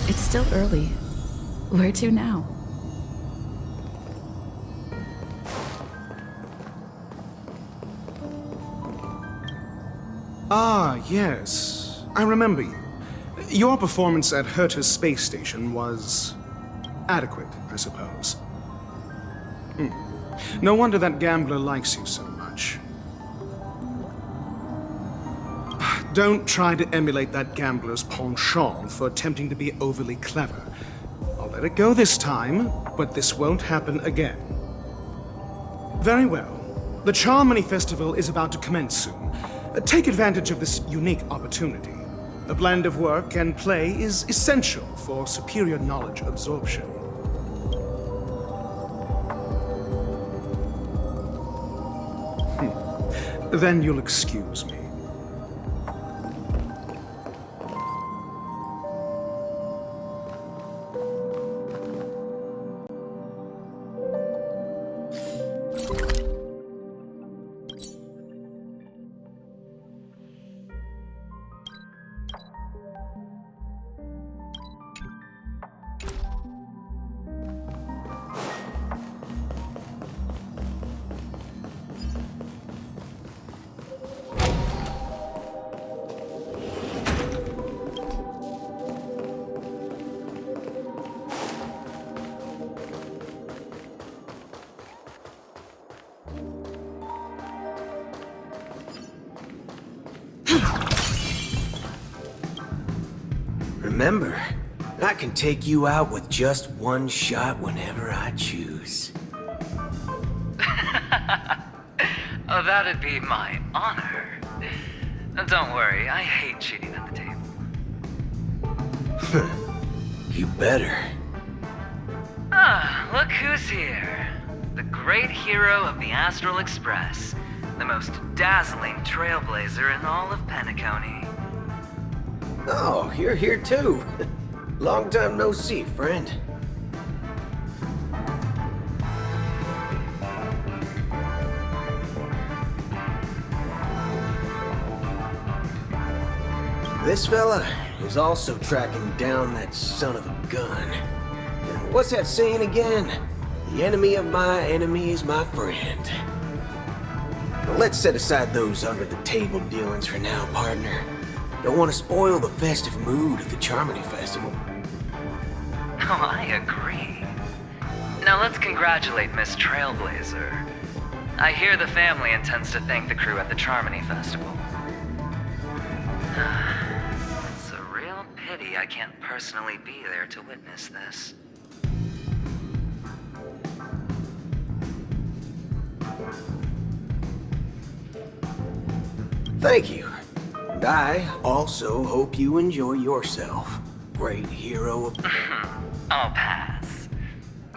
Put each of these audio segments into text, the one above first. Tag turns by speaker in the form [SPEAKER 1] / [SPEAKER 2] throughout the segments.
[SPEAKER 1] It's still early. Where to now?
[SPEAKER 2] Ah, yes. I remember you. Your performance at Herta's space station was adequate, I suppose. No wonder that gambler likes you so much. Don't try to emulate that gambler's penchant for attempting to be overly clever. I'll let it go this time, but this won't happen again. Very well. The Charmony Festival is about to commence soon. Take advantage of this unique opportunity. A blend of work and play is essential for superior knowledge absorption. Then you'll excuse me.
[SPEAKER 3] Remember, I can take you out with just one shot whenever I choose.
[SPEAKER 4] Oh, that'd be my honor. Don't worry, I hate cheating at the table.
[SPEAKER 3] You better.
[SPEAKER 4] Ah, look who's here. The great hero of the Astral Express. The most dazzling trailblazer in all of Penacony.
[SPEAKER 3] Oh, you're here too. Long time no see, friend. This fella is also tracking down that son of a gun. What's that saying again? The enemy of my enemy is my friend. Well, let's set aside those under-the-table dealings for now, partner. Don't want to spoil the festive mood of the Charmony Festival.
[SPEAKER 4] Oh, I agree. Now let's congratulate Miss Trailblazer. I hear the family intends to thank the crew at the Charmony Festival. It's a real pity I can't personally be there to witness this.
[SPEAKER 3] Thank you. And I also hope you enjoy yourself, great hero of...
[SPEAKER 4] I'll pass.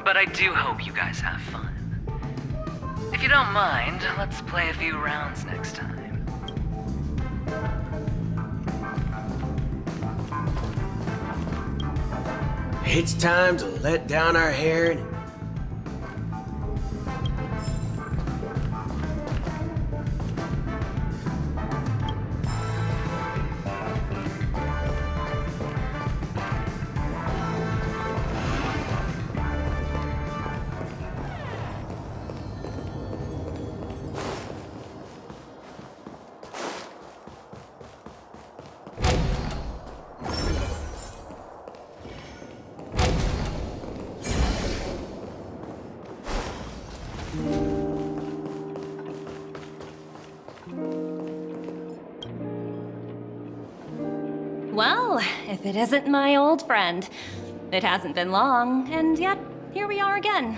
[SPEAKER 4] But I do hope you guys have fun. If you don't mind, let's play a few rounds next time.
[SPEAKER 3] It's time to let down our hair and...
[SPEAKER 5] Well, if it isn't my old friend. It hasn't been long, and yet, here we are again.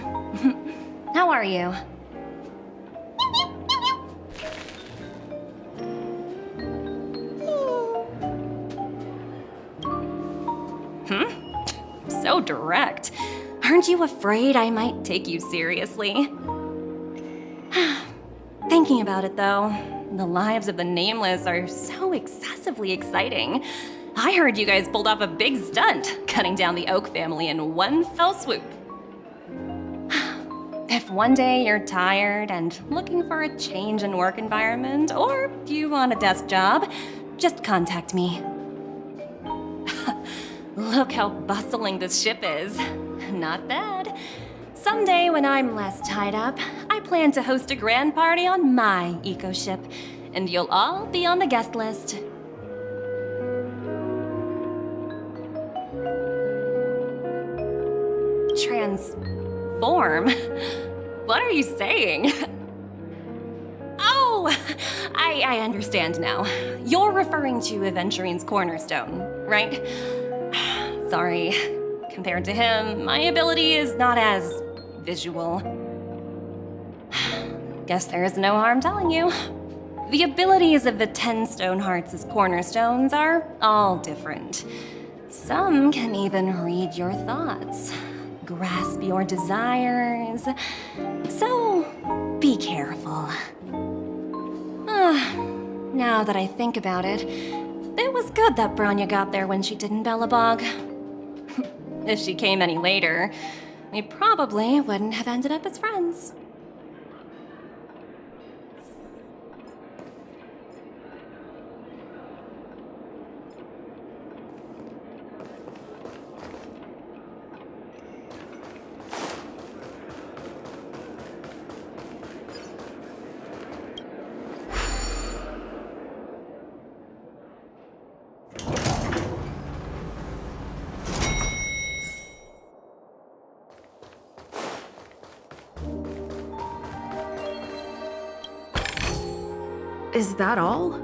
[SPEAKER 5] How are you? So direct. Aren't you afraid I might take you seriously? Thinking about it, though, the lives of the Nameless are so excessively exciting. I heard you guys pulled off a big stunt, cutting down the Oak family in one fell swoop. If one day you're tired and looking for a change in work environment, or you want a desk job, just contact me. Look how bustling this ship is. Not bad. Someday when I'm less tied up, I plan to host a grand party on my eco-ship, and you'll all be on the guest list. Transform? What are you saying? Oh, I understand now. You're referring to Aventurine's cornerstone, right? Sorry. Compared to him, my ability is not as visual. Guess there is no harm telling you. The abilities of the 10 Stonehearts' cornerstones are all different. Some can even read your thoughts, grasp your desires. So, be careful. Now that I think about it, it was good that Branya got there when she did in Bellabog. If she came any later, we probably wouldn't have ended up as friends.
[SPEAKER 1] Is that all?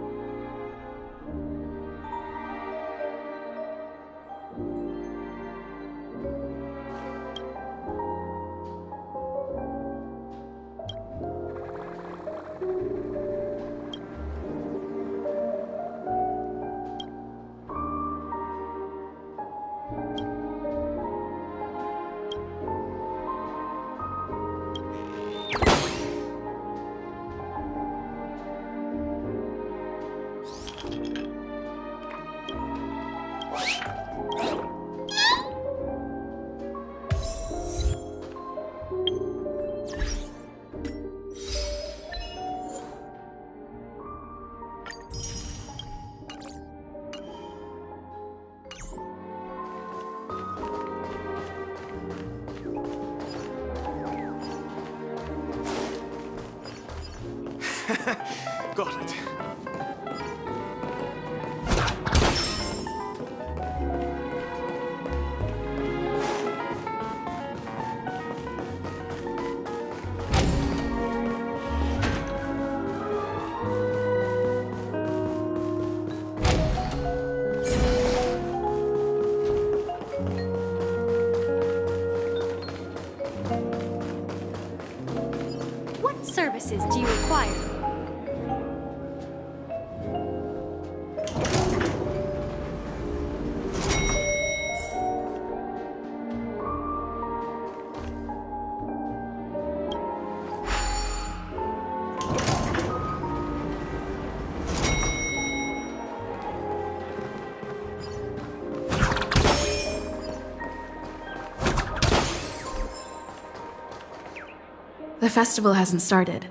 [SPEAKER 2] Got it.
[SPEAKER 6] What services do you require?
[SPEAKER 1] The festival hasn't started.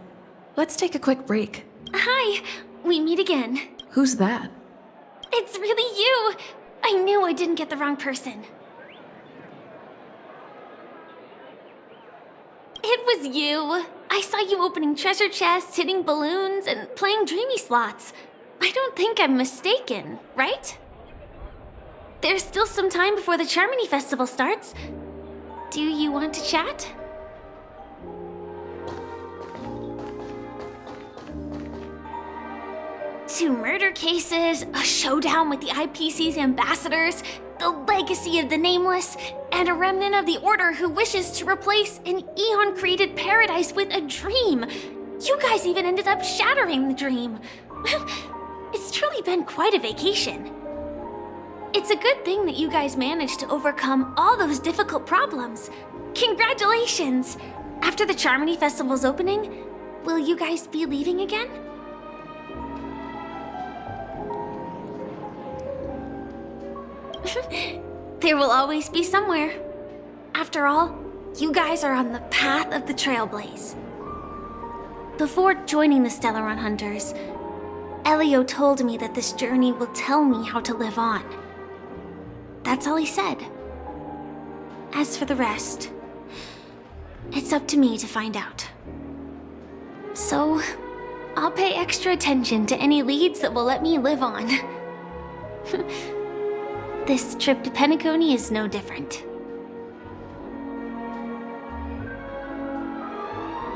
[SPEAKER 1] Let's take a quick break.
[SPEAKER 6] Hi, we meet again.
[SPEAKER 1] Who's that?
[SPEAKER 6] It's really you! I knew I didn't get the wrong person. It was you. I saw you opening treasure chests, hitting balloons, and playing dreamy slots. I don't think I'm mistaken, right? There's still some time before the Charmony Festival starts. Do you want to chat? two murder cases, a showdown with the IPC's ambassadors, the legacy of the Nameless, and a remnant of the Order who wishes to replace an Eon-created paradise with a dream. You guys even ended up shattering the dream. It's truly been quite a vacation. It's a good thing that you guys managed to overcome all those difficult problems. Congratulations! After the Charmony Festival's opening, will you guys be leaving again? There will always be somewhere. After all, you guys are on the path of the Trailblaze. Before joining the Stellaron Hunters, Elio told me that this journey will tell me how to live on. That's all he said. As for the rest, it's up to me to find out. So, I'll pay extra attention to any leads that will let me live on. This trip to Penacony is no different.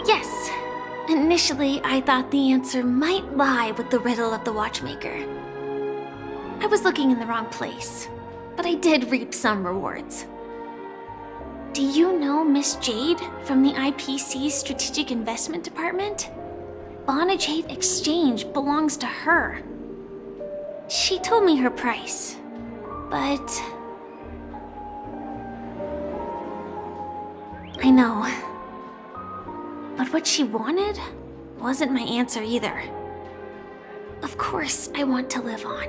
[SPEAKER 6] Yes, initially I thought the answer might lie with the riddle of the Watchmaker. I was looking in the wrong place, but I did reap some rewards. Do you know Miss Jade from the IPC's Strategic Investment Department? Bonajade Exchange belongs to her. She told me her price, but... I know. But what she wanted wasn't my answer either. Of course, I want to live on.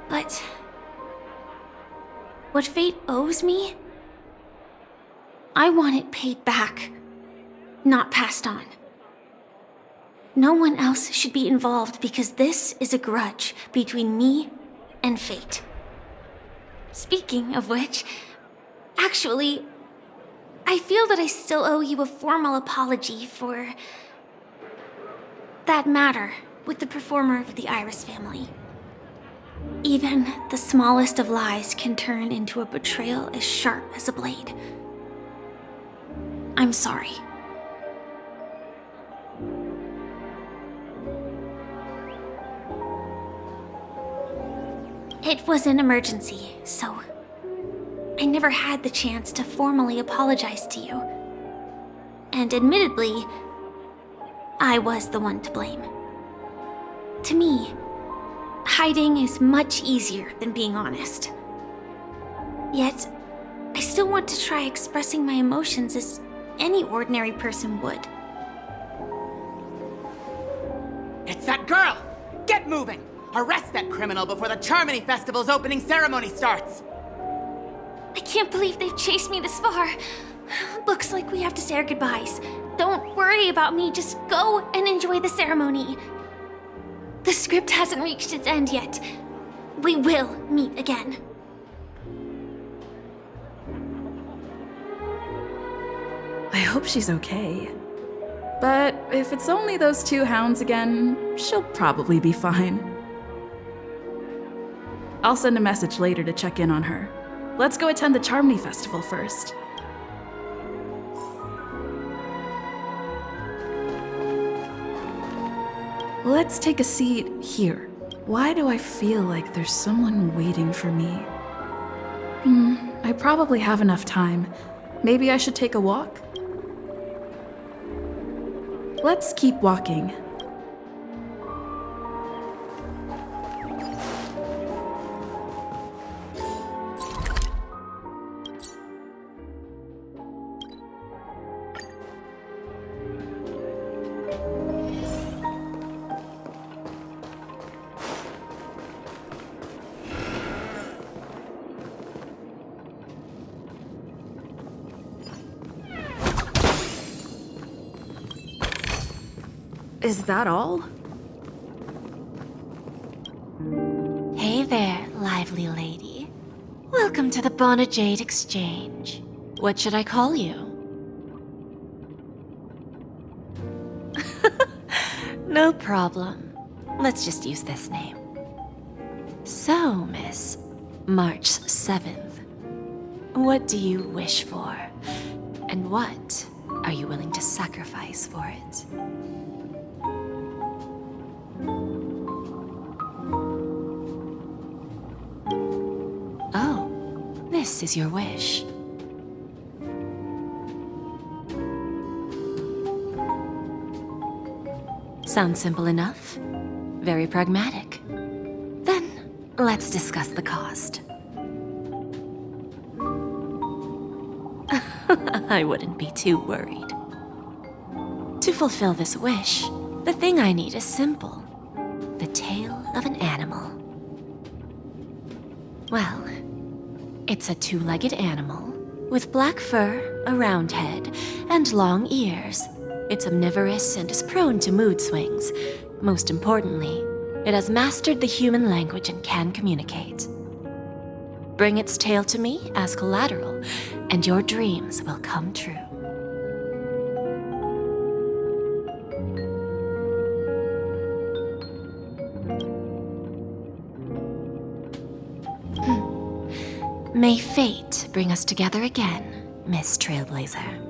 [SPEAKER 6] But... what fate owes me? I want it paid back, not passed on. No one else should be involved because this is a grudge between me and fate. Speaking of which, actually, I feel that I still owe you a formal apology for that matter with the performer of the Iris family. Even the smallest of lies can turn into a betrayal as sharp as a blade. I'm sorry. It was an emergency, so I never had the chance to formally apologize to you. And admittedly, I was the one to blame. To me, hiding is much easier than being honest. Yet, I still want to try expressing my emotions as any ordinary person would.
[SPEAKER 7] It's that girl! Get moving! Arrest that criminal before the Charmony Festival's opening ceremony starts!
[SPEAKER 6] I can't believe they've chased me this far. Looks like we have to say our goodbyes. Don't worry about me, just go and enjoy the ceremony. The script hasn't reached its end yet. We will meet again.
[SPEAKER 1] I hope she's okay. But if it's only those two hounds again, she'll probably be fine. I'll send a message later to check in on her. Let's go attend the Charmony Festival first. Let's take a seat here. Why do I feel like there's someone waiting for me? I probably have enough time. Maybe I should take a walk? Let's keep walking. Is that all?
[SPEAKER 8] Hey there, lively lady. Welcome to the Bonajade Exchange. What should I call you? No problem. Let's just use this name. So, Miss March 7th, what do you wish for? And what are you willing to sacrifice for it? this is your wish. Sounds simple enough. Very pragmatic. Then, let's discuss the cost. I wouldn't be too worried. To fulfill this wish, the thing I need is simple. The tail of an animal. Well, it's a two-legged animal with black fur, a round head, and long ears. It's omnivorous and is prone to mood swings. Most importantly, it has mastered the human language and can communicate. Bring its tail to me as collateral, and your dreams will come true. May fate bring us together again, Miss Trailblazer.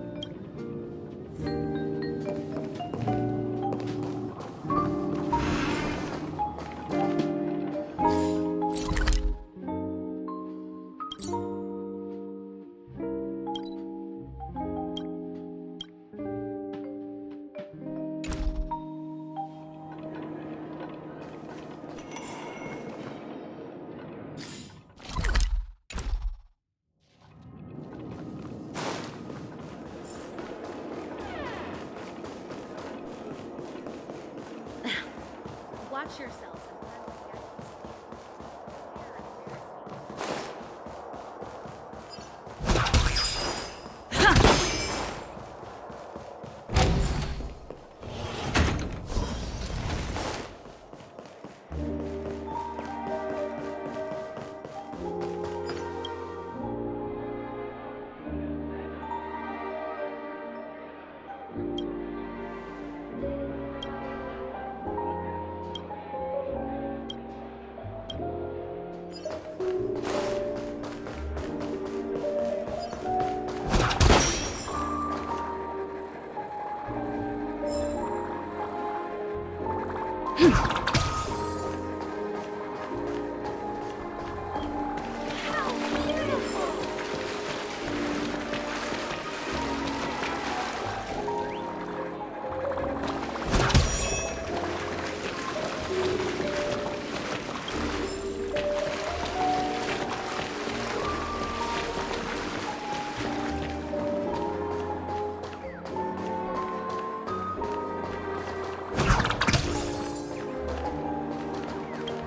[SPEAKER 6] Watch yourselves.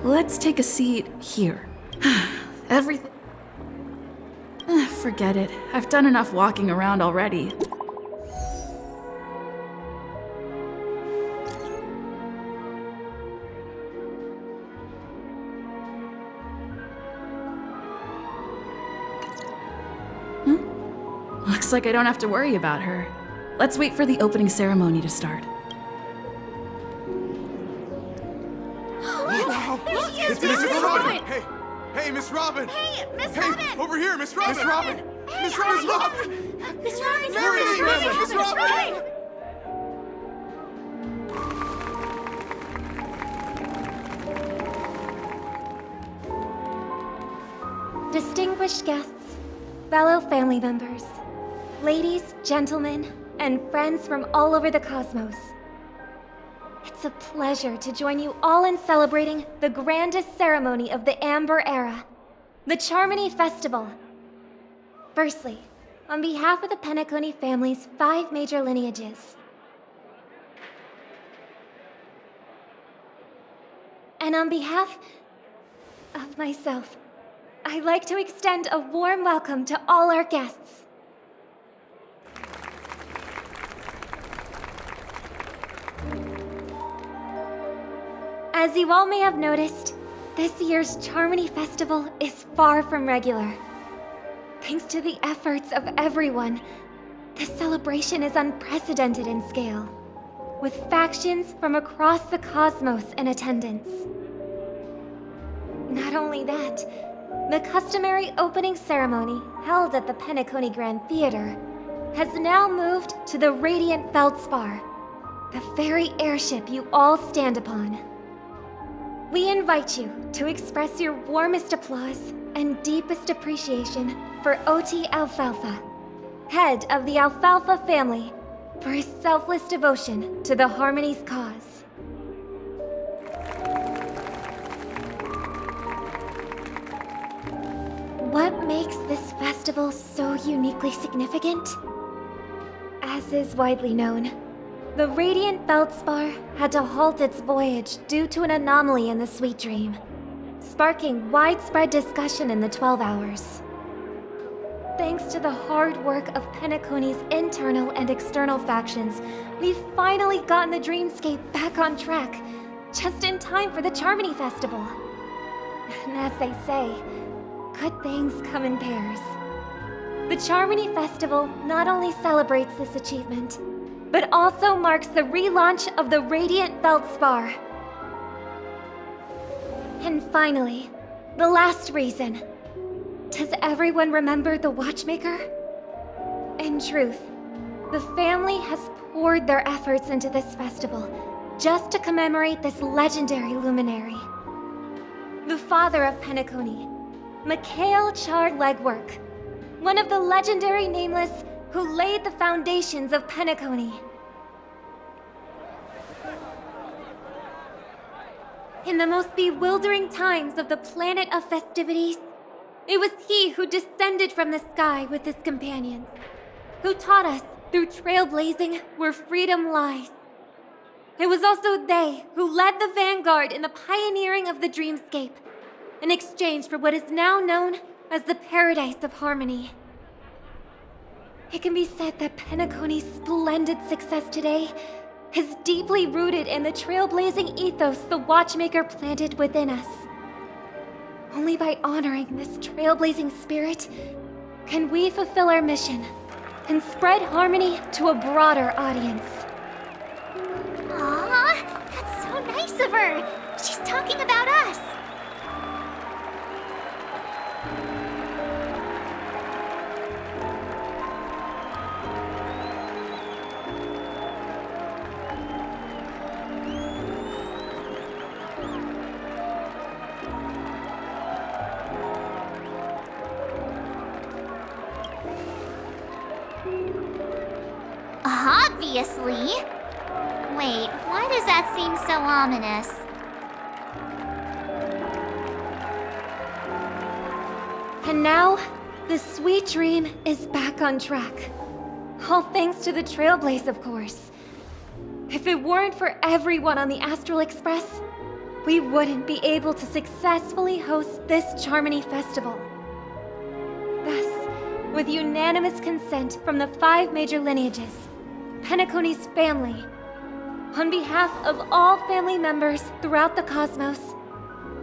[SPEAKER 1] Let's take a seat here. Everything... Forget it. I've done enough walking around already. Looks like I don't have to worry about her. Let's wait for the opening ceremony to start.
[SPEAKER 9] It's Miss Robin! Hey, Miss Robin!
[SPEAKER 6] Hey, Miss Robin!
[SPEAKER 9] Over here, Miss Robin! Miss Robin!
[SPEAKER 6] Hey,
[SPEAKER 9] Miss
[SPEAKER 6] how are
[SPEAKER 9] Robin!
[SPEAKER 6] you?
[SPEAKER 9] Miss Robin!
[SPEAKER 6] Miss Robin!
[SPEAKER 9] Mary, Miss Robin! Miss Robin!
[SPEAKER 5] Distinguished guests, fellow family members, ladies, gentlemen, and friends from all over the cosmos. It's a pleasure to join you all in celebrating the grandest ceremony of the Amber Era, the Charmony Festival. Firstly, on behalf of the Penacony family's 5 major lineages, and on behalf of myself, I'd like to extend a warm welcome to all our guests. As you all may have noticed, this year's Charmony Festival is far from regular. Thanks to the efforts of everyone, this celebration is unprecedented in scale, with factions from across the cosmos in attendance. Not only that, the customary opening ceremony held at the Penacony Grand Theater has now moved to the Radiant Feldspar, the very airship you all stand upon. We invite you to express your warmest applause and deepest appreciation
[SPEAKER 10] for OT Alfalfa, head of the Alfalfa family, for his selfless devotion to the Harmony's cause. What makes this festival so uniquely significant? As is widely known, the Radiant Feldspar had to halt its voyage due to an anomaly in the Sweet Dream, sparking widespread discussion in the 12 Hours. Thanks to the hard work of Penacony's internal and external factions, we've finally gotten the dreamscape back on track, just in time for the Charmony Festival. And as they say, good things come in pairs. The Charmony Festival not only celebrates this achievement, but also marks the relaunch of the Radiant Feldspar. And finally, the last reason. Does everyone remember the Watchmaker? In truth, the family has poured their efforts into this festival just to commemorate this legendary luminary. The father of Penacony, Mikhail Chard Legwork, one of the legendary Nameless who laid the foundations of Penacony. In the most bewildering times of the planet of festivities, it was he who descended from the sky with his companions, who taught us through trailblazing where freedom lies. It was also they who led the vanguard in the pioneering of the dreamscape, in exchange for what is now known as the Paradise of Harmony. It can be said that Penacony's splendid success today is deeply rooted in the trailblazing ethos the Watchmaker planted within us. Only by honoring this trailblazing spirit can we fulfill our mission and spread harmony to a broader audience.
[SPEAKER 6] Aw, that's so nice of her. She's talking about us. Obviously. Wait, why does that seem so ominous?
[SPEAKER 10] And now, the Sweet Dream is back on track. All thanks to the Trailblaze, of course. If it weren't for everyone on the Astral Express, we wouldn't be able to successfully host this Charmony Festival. Thus, with unanimous consent from the 5 major lineages, Penacony's family, on behalf of all family members throughout the cosmos,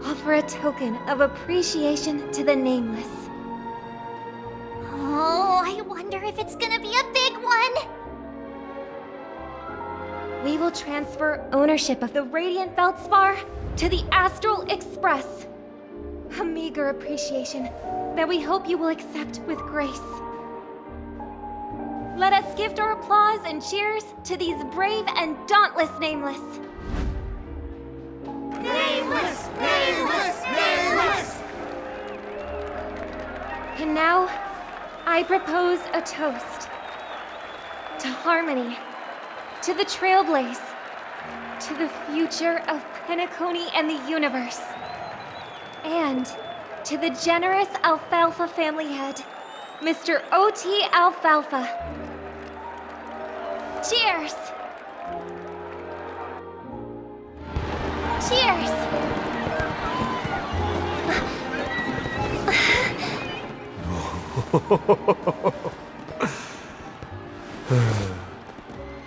[SPEAKER 10] offer a token of appreciation to the Nameless.
[SPEAKER 6] Oh, I wonder if it's gonna be a big one.
[SPEAKER 10] We will transfer ownership of the Radiant Feldspar to the Astral Express. A meager appreciation that we hope you will accept with grace. Let us gift our applause and cheers to these brave and dauntless Nameless.
[SPEAKER 9] Nameless! Nameless! Nameless!
[SPEAKER 10] And now, I propose a toast. To harmony, to the Trailblaze, to the future of Penacony and the universe, and to the generous Alfalfa family head, Mr. O.T. Alfalfa. Cheers! Cheers!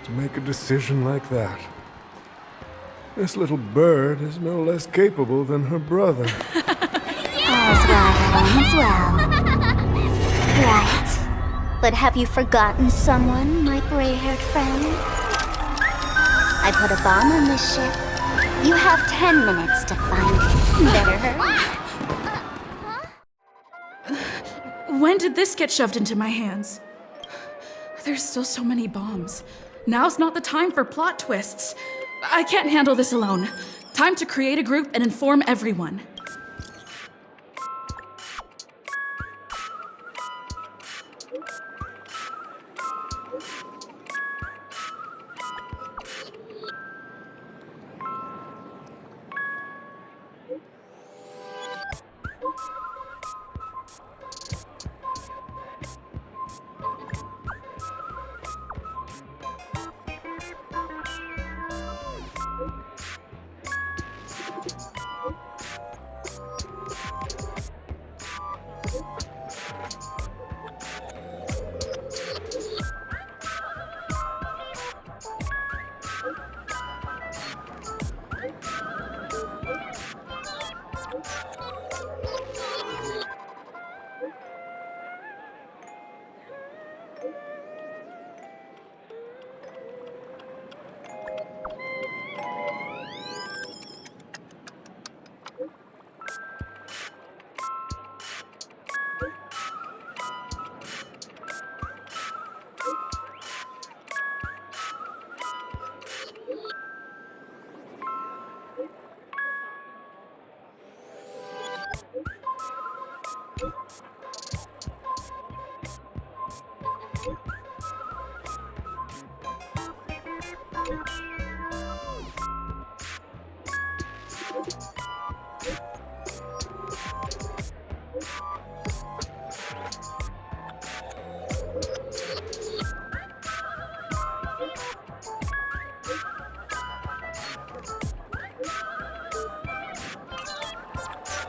[SPEAKER 9] To make a decision like that. This little bird is no less capable than her brother.
[SPEAKER 6] All's well. Right. But have you forgotten someone, my gray-haired friend? I put a bomb on this ship. You have 10 minutes to find it. Better hurry.
[SPEAKER 1] When did this get shoved into my hands? There's still so many bombs. Now's not the time for plot twists. I can't handle this alone. Time to create a group and inform everyone.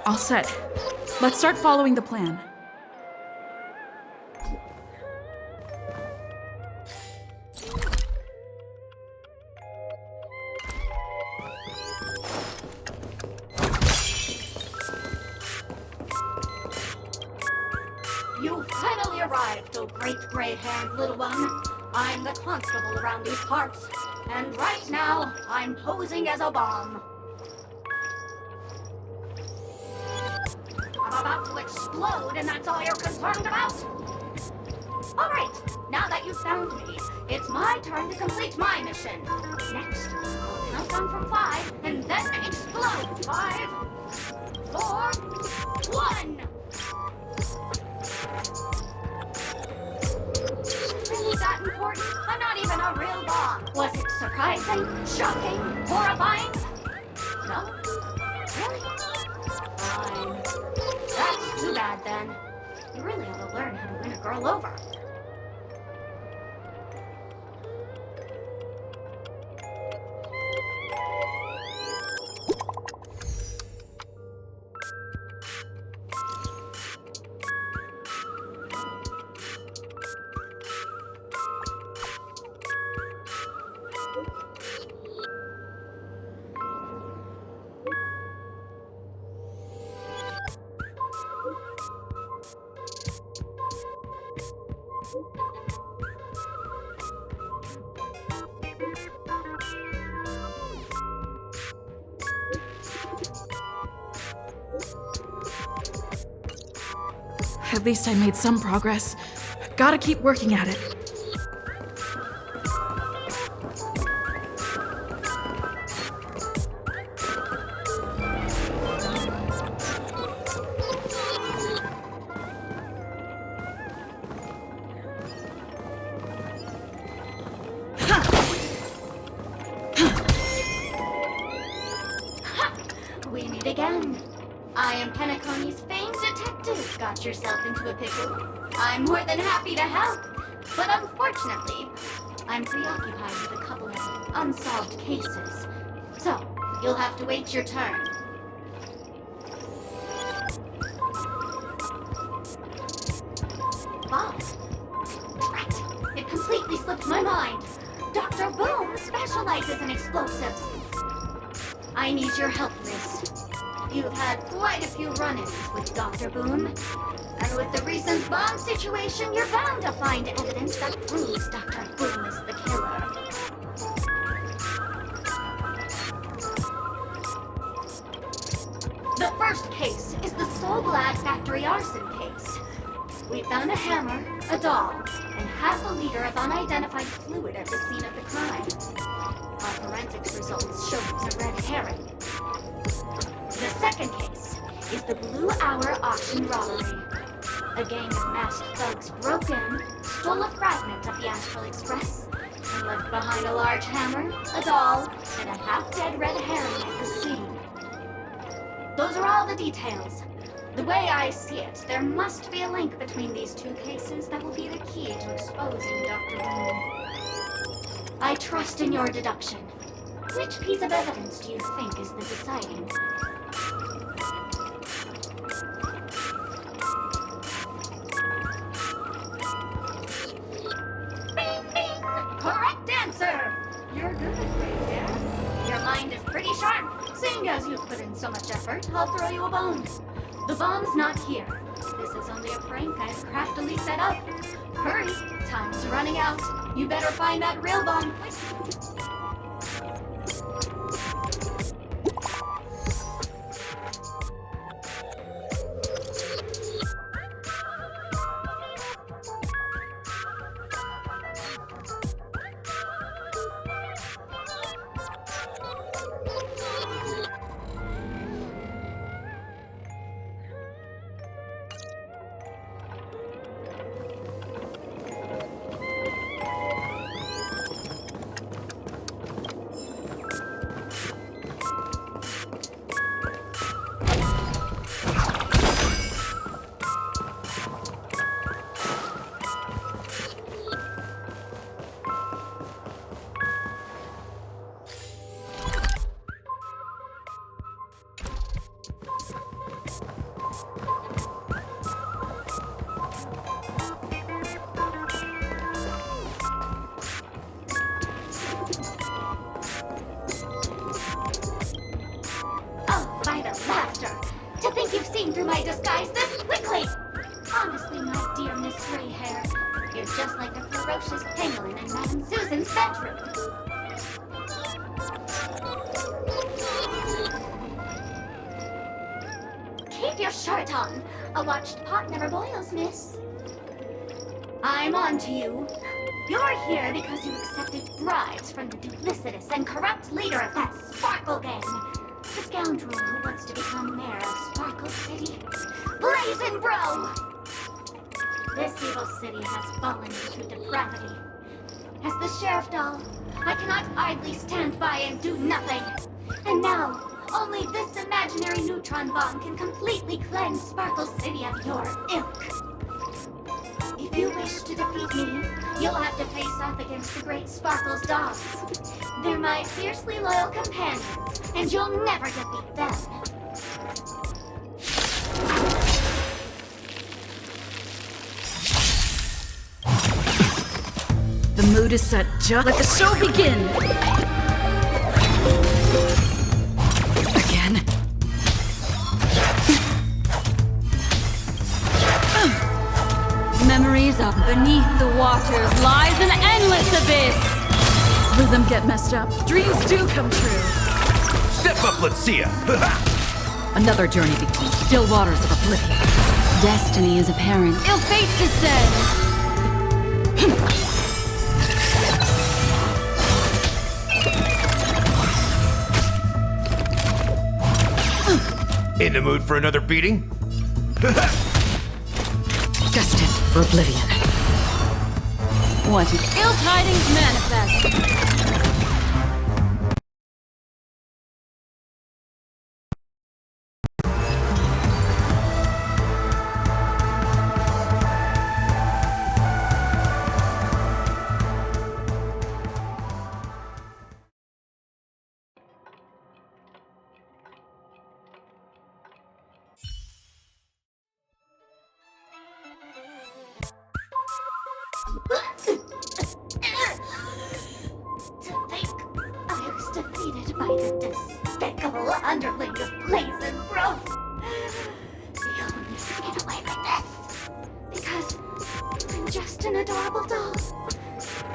[SPEAKER 1] All set. Let's start following the plan.
[SPEAKER 11] You finally arrived, oh great gray-haired little one. I'm the constable around these parts, and right now, I'm posing as a bomb. I'm about to explode, and that's all you're concerned about? Alright, now that you've found me, it's my turn to complete my mission. Next, I'll count down from 5, and then explode. 5, 4, 1! Really that important? I'm not even a real bomb. Was it surprising, shocking, horrifying? No? Really? Fine. That's too bad then. You really ought to learn how to win a girl over.
[SPEAKER 1] At least I made some progress. Gotta keep working at it.
[SPEAKER 11] We meet again. I am Penacony's famed detective. Got yourself into a pickle? I'm more than happy to help. But unfortunately, I'm preoccupied with a couple of unsolved cases. So, you'll have to wait your turn. Bob. Drat. It completely slipped my mind. Dr. Boom specializes in explosives. I need your help, miss. You've had quite a few run-ins with Dr. Boom. And with the recent bomb situation, you're bound to find evidence that proves Dr. Boom is the killer. The first case is the Soul Glad Factory arson case. We found a hammer, a doll, and half a liter of unidentified fluid at the scene of the crime. Our forensics results show it was a red herring. The second case is the Blue Hour auction robbery. A gang of masked thugs broke in, stole a fragment of the Astral Express, and left behind a large hammer, a doll, and a half-dead red herring at the scene. Those are all the details. The way I see it, there must be a link between these two cases that will be the key to exposing Dr. Boom. I trust in your deduction. Which piece of evidence do you think is the deciding? Bing, bing! Correct answer! You're good, Gray. Your mind is pretty sharp. Seeing as you've put in so much effort, I'll throw you a bone. The bomb's not here. This is only a prank I've craftily set up. Hurry, time's running out. You better find that real bomb quick. Through my disguise this quickly! Honestly, my dear Miss Gray Hair, you're just like the ferocious pangolin in Madame Susan's bedroom. Keep your shirt on. A watched pot never boils, miss. I'm on to you. You're here because you accepted bribes from the duplicitous and corrupt leader of that Sparkle Gang. The scoundrel who wants to become mayor of Sparkle City. Blazin' Bro! This evil city has fallen into depravity. As the sheriff doll, I cannot idly stand by and do nothing. And now, only this imaginary neutron bomb can completely cleanse Sparkle City of your ilk. If you wish to defeat me, you'll have to face off against the great Sparkle's dogs. They're my fiercely loyal companions, and you'll never defeat them.
[SPEAKER 1] The mood is set. Just let the show begin! Again.
[SPEAKER 12] Memories of beneath the waters lies an endless abyss!
[SPEAKER 1] Rhythm get messed up. Dreams do come true.
[SPEAKER 13] Step up, let's see ya!
[SPEAKER 12] Another journey between still waters of oblivion. Destiny is apparent. Ill fate descends!
[SPEAKER 13] In the mood for another beating?
[SPEAKER 12] Destined for oblivion. What ill tidings manifest?
[SPEAKER 11] To think I was defeated by the despicable underling of Blazin' Bro. You'll never get away with this. Because I'm just an adorable doll.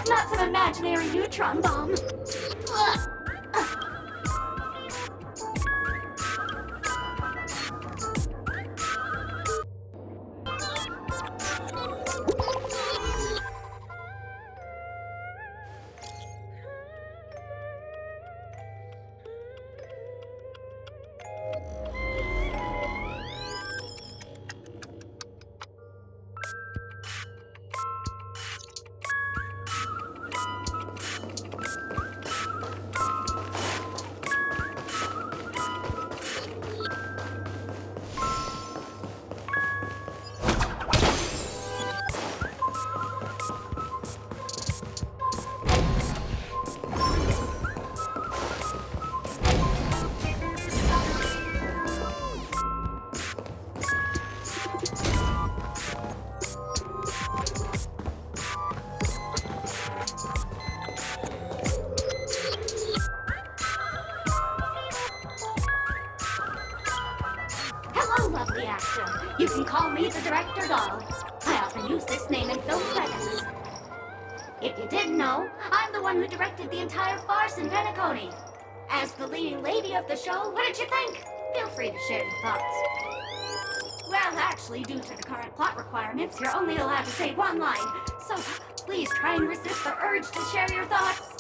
[SPEAKER 11] Not some imaginary neutron bomb. you didn't know, I'm the one who directed the entire farce in Penacony. As the leading lady of the show, what did you think? Feel free to share your thoughts. Well, actually, due to the current plot requirements, you're only allowed to say one line. So please try and resist the urge to share your thoughts.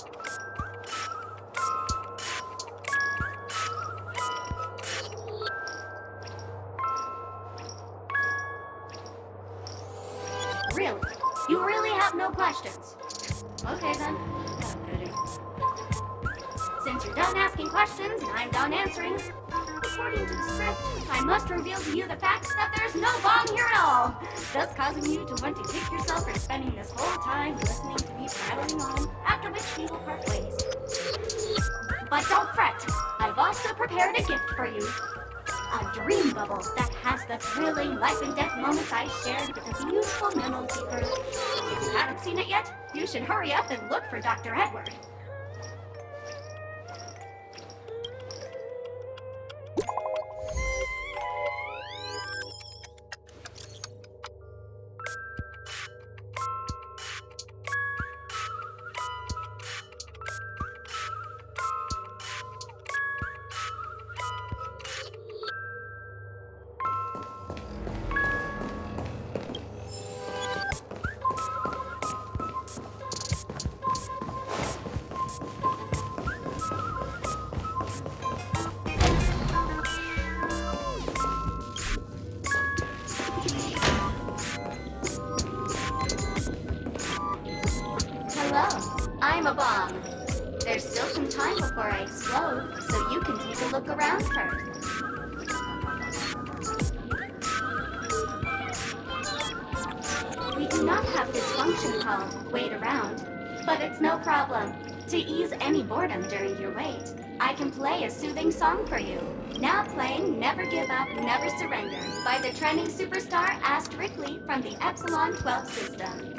[SPEAKER 11] Really? You really have no questions? Okay then. Since you're done asking questions and I'm done answering, according to the script, I must reveal to you the fact that there's no bomb here at all, thus causing you to want to kick yourself for spending this whole time listening to me prattling on, after which we will part ways. But don't fret, I've also prepared a gift for you. A dream bubble that has the thrilling life and death moments I shared with the beautiful memo keeper. If you haven't seen it yet, you should hurry up and look for Dr. Edward. Hello, I'm a bomb. There's still some time before I explode, so you can take a look around first. We do not have this function called wait around, but it's no problem. To ease any boredom during your wait, I can play a soothing song for you. Now playing Never Give Up, Never Surrender by the trending superstar Asterically from the Epsilon 12 system.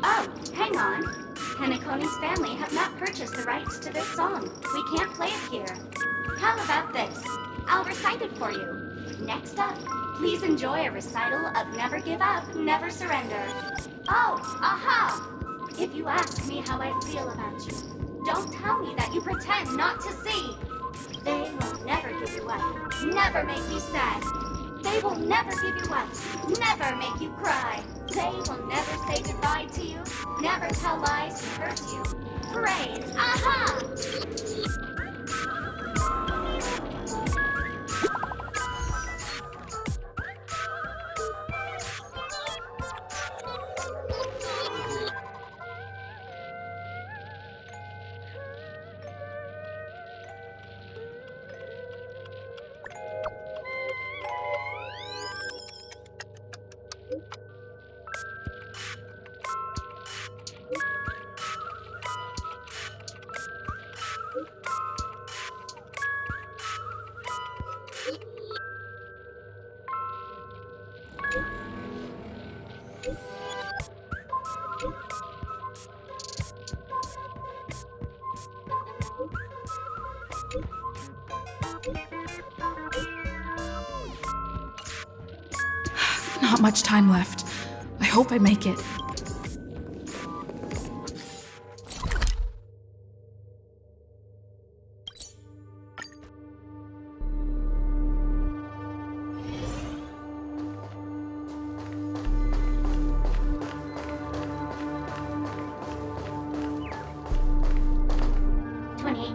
[SPEAKER 11] Oh, hang on. Penacony's family have not purchased the rights to this song. We can't play it here. How about this? I'll recite it for you. Next up, please enjoy a recital of Never Give Up, Never Surrender. Oh, aha! If you ask me how I feel about you, don't tell me that you pretend not to see. They will never give you up, never make you sad. They will never give you up, never make you cry. They will never say goodbye to you, never tell lies to hurt you. Praise, aha!
[SPEAKER 1] Not much time left. I hope I make it.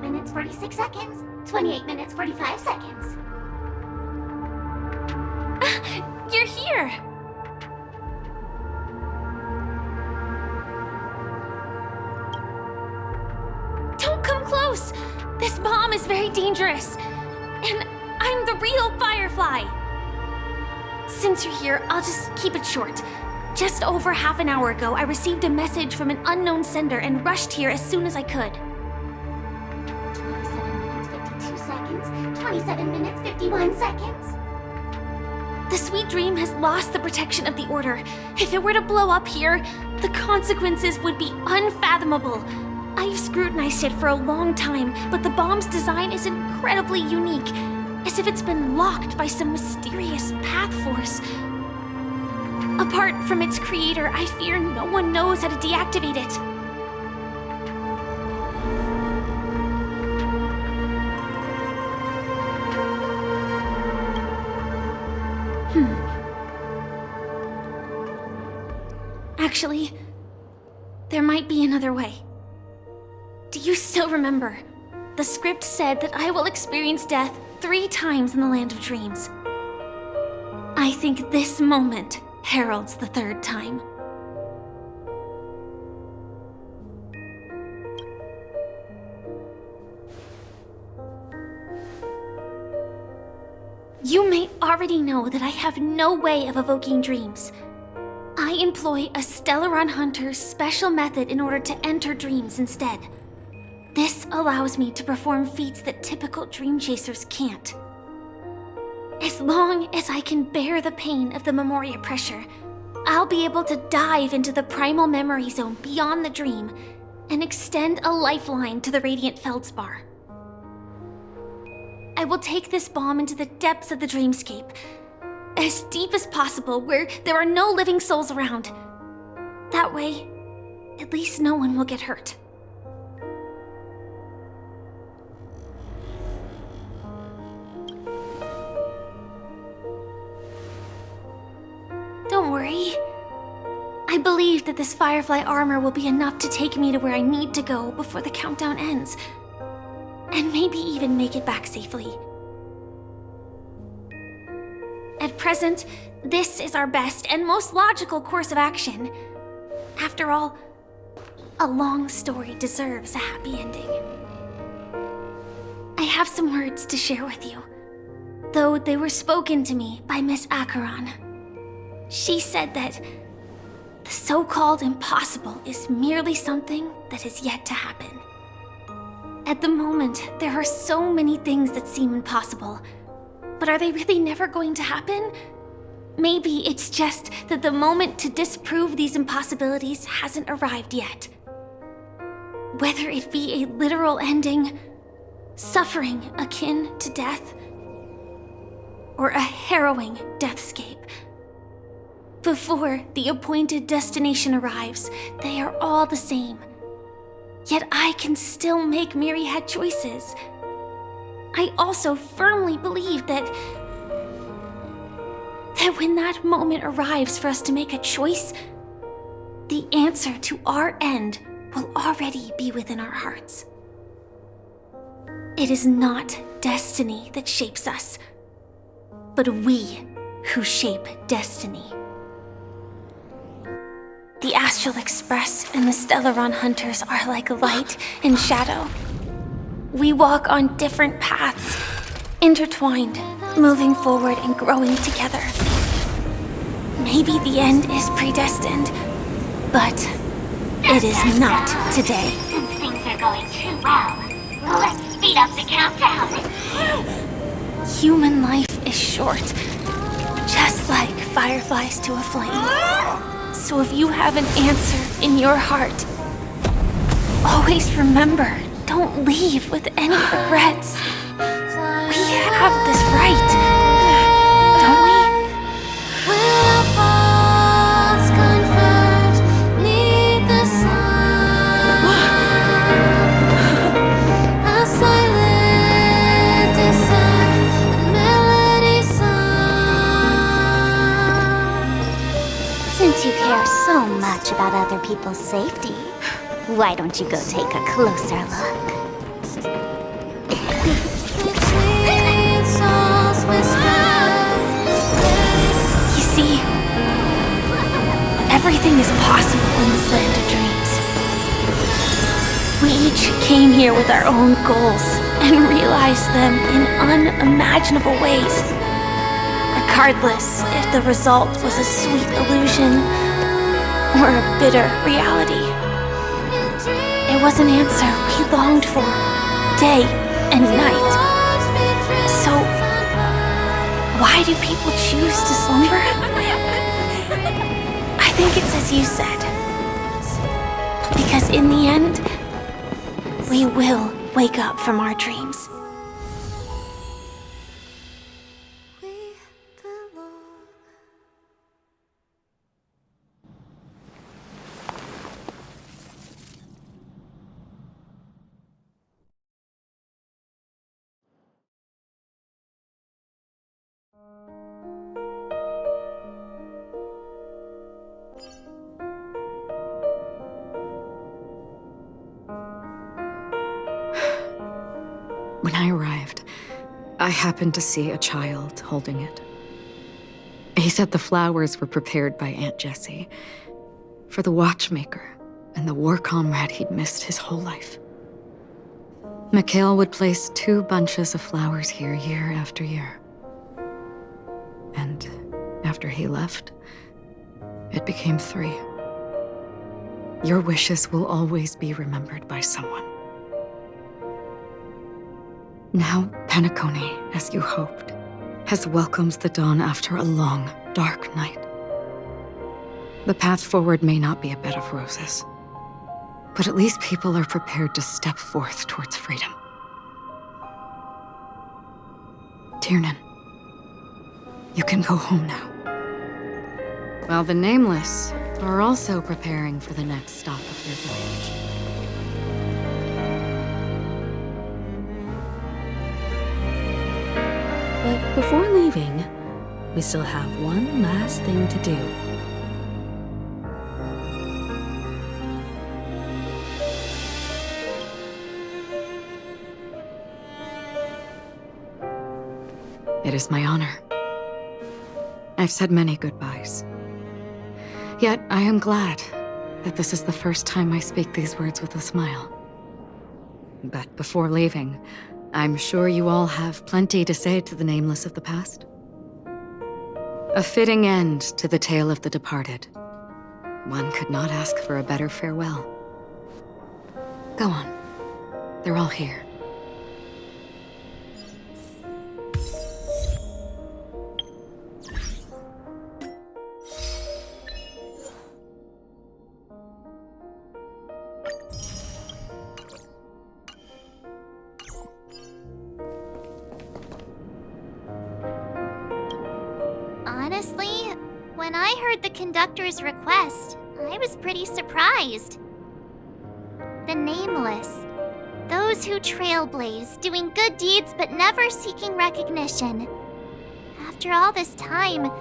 [SPEAKER 11] Minutes, 46 seconds. 28 minutes, 45 seconds.
[SPEAKER 6] You're here! Don't come close! This bomb is very dangerous. And I'm the real Firefly. Since you're here, I'll just keep it short. Just over half an hour ago, I received a message from an unknown sender and rushed here as soon as I could.
[SPEAKER 11] 27 minutes, 51 seconds.
[SPEAKER 6] The Sweet Dream has lost the protection of the Order. If it were to blow up here, the consequences would be unfathomable. I've scrutinized it for a long time, but the bomb's design is incredibly unique, as if it's been locked by some mysterious path force. Apart from its creator, I fear no one knows how to deactivate it. Actually, there might be another way. Do you still remember? The script said that I will experience death 3 times in the Land of Dreams. I think this moment heralds the 3rd time. You may already know that I have no way of evoking dreams. I employ a Stellaron Hunter's special method in order to enter dreams instead. This allows me to perform feats that typical dream chasers can't. As long as I can bear the pain of the Memoria pressure, I'll be able to dive into the primal memory zone beyond the dream and extend a lifeline to the Radiant Feldspar. I will take this bomb into the depths of the dreamscape, as deep as possible where there are no living souls around. That way, at least no one will get hurt. Don't worry. I believe that this Firefly armor will be enough to take me to where I need to go before the countdown ends. And maybe even make it back safely. At present, this is our best and most logical course of action. After all, a long story deserves a happy ending. I have some words to share with you, though they were spoken to me by Miss Acheron. She said that the so-called impossible is merely something that is yet to happen. At the moment, there are so many things that seem impossible, but are they really never going to happen? Maybe it's just that the moment to disprove these impossibilities hasn't arrived yet. Whether it be a literal ending, suffering akin to death, or a harrowing deathscape. Before the appointed destination arrives, they are all the same. Yet I can still make myriad choices. I also firmly believe that when that moment arrives for us to make a choice, the answer to our end will already be within our hearts. It is not destiny that shapes us, but we who shape destiny. The Astral Express and the Stellaron Hunters are like light and shadow. We walk on different paths, intertwined, moving forward and growing together. Maybe the end is predestined, but it is not today.
[SPEAKER 11] Since things are going too well, let's speed up the countdown.
[SPEAKER 6] Human life is short, just like fireflies to a flame. So if you have an answer in your heart, always remember, don't leave with any regrets. We have this right, don't we?
[SPEAKER 11] Since you care so much about other people's safety, why don't you go take a closer look?
[SPEAKER 6] You see, everything is possible in this land of dreams. We each came here with our own goals and realized them in unimaginable ways. Regardless if the result was a sweet illusion or a bitter reality. It was an answer we longed for, day and night. So, why do people choose to slumber? I think it's as you said. Because in the end, we will wake up from our dreams.
[SPEAKER 14] When I arrived, I happened to see a child holding it. He said the flowers were prepared by Aunt Jessie for the watchmaker and the war comrade he'd missed his whole life. Mikhail would place 2 bunches of flowers here year after year. And after he left, it became 3. Your wishes will always be remembered by someone. Now, Penacony, as you hoped, has welcomed the dawn after a long, dark night. The path forward may not be a bed of roses, but at least people are prepared to step forth towards freedom. Tiernan, you can go home now. While the Nameless are also preparing for the next stop of their voyage.
[SPEAKER 1] But before leaving, we still have one last thing to do.
[SPEAKER 14] It is my honor. I've said many goodbyes. Yet I am glad that this is the first time I speak these words with a smile. But before leaving, I'm sure you all have plenty to say to the Nameless of the past. A fitting end to the tale of the departed. One could not ask for a better farewell. Go on. They're all here.
[SPEAKER 6] Honestly, when I heard the conductor's request, I was pretty surprised. The Nameless. Those who trailblaze, doing good deeds but never seeking recognition. After all this time,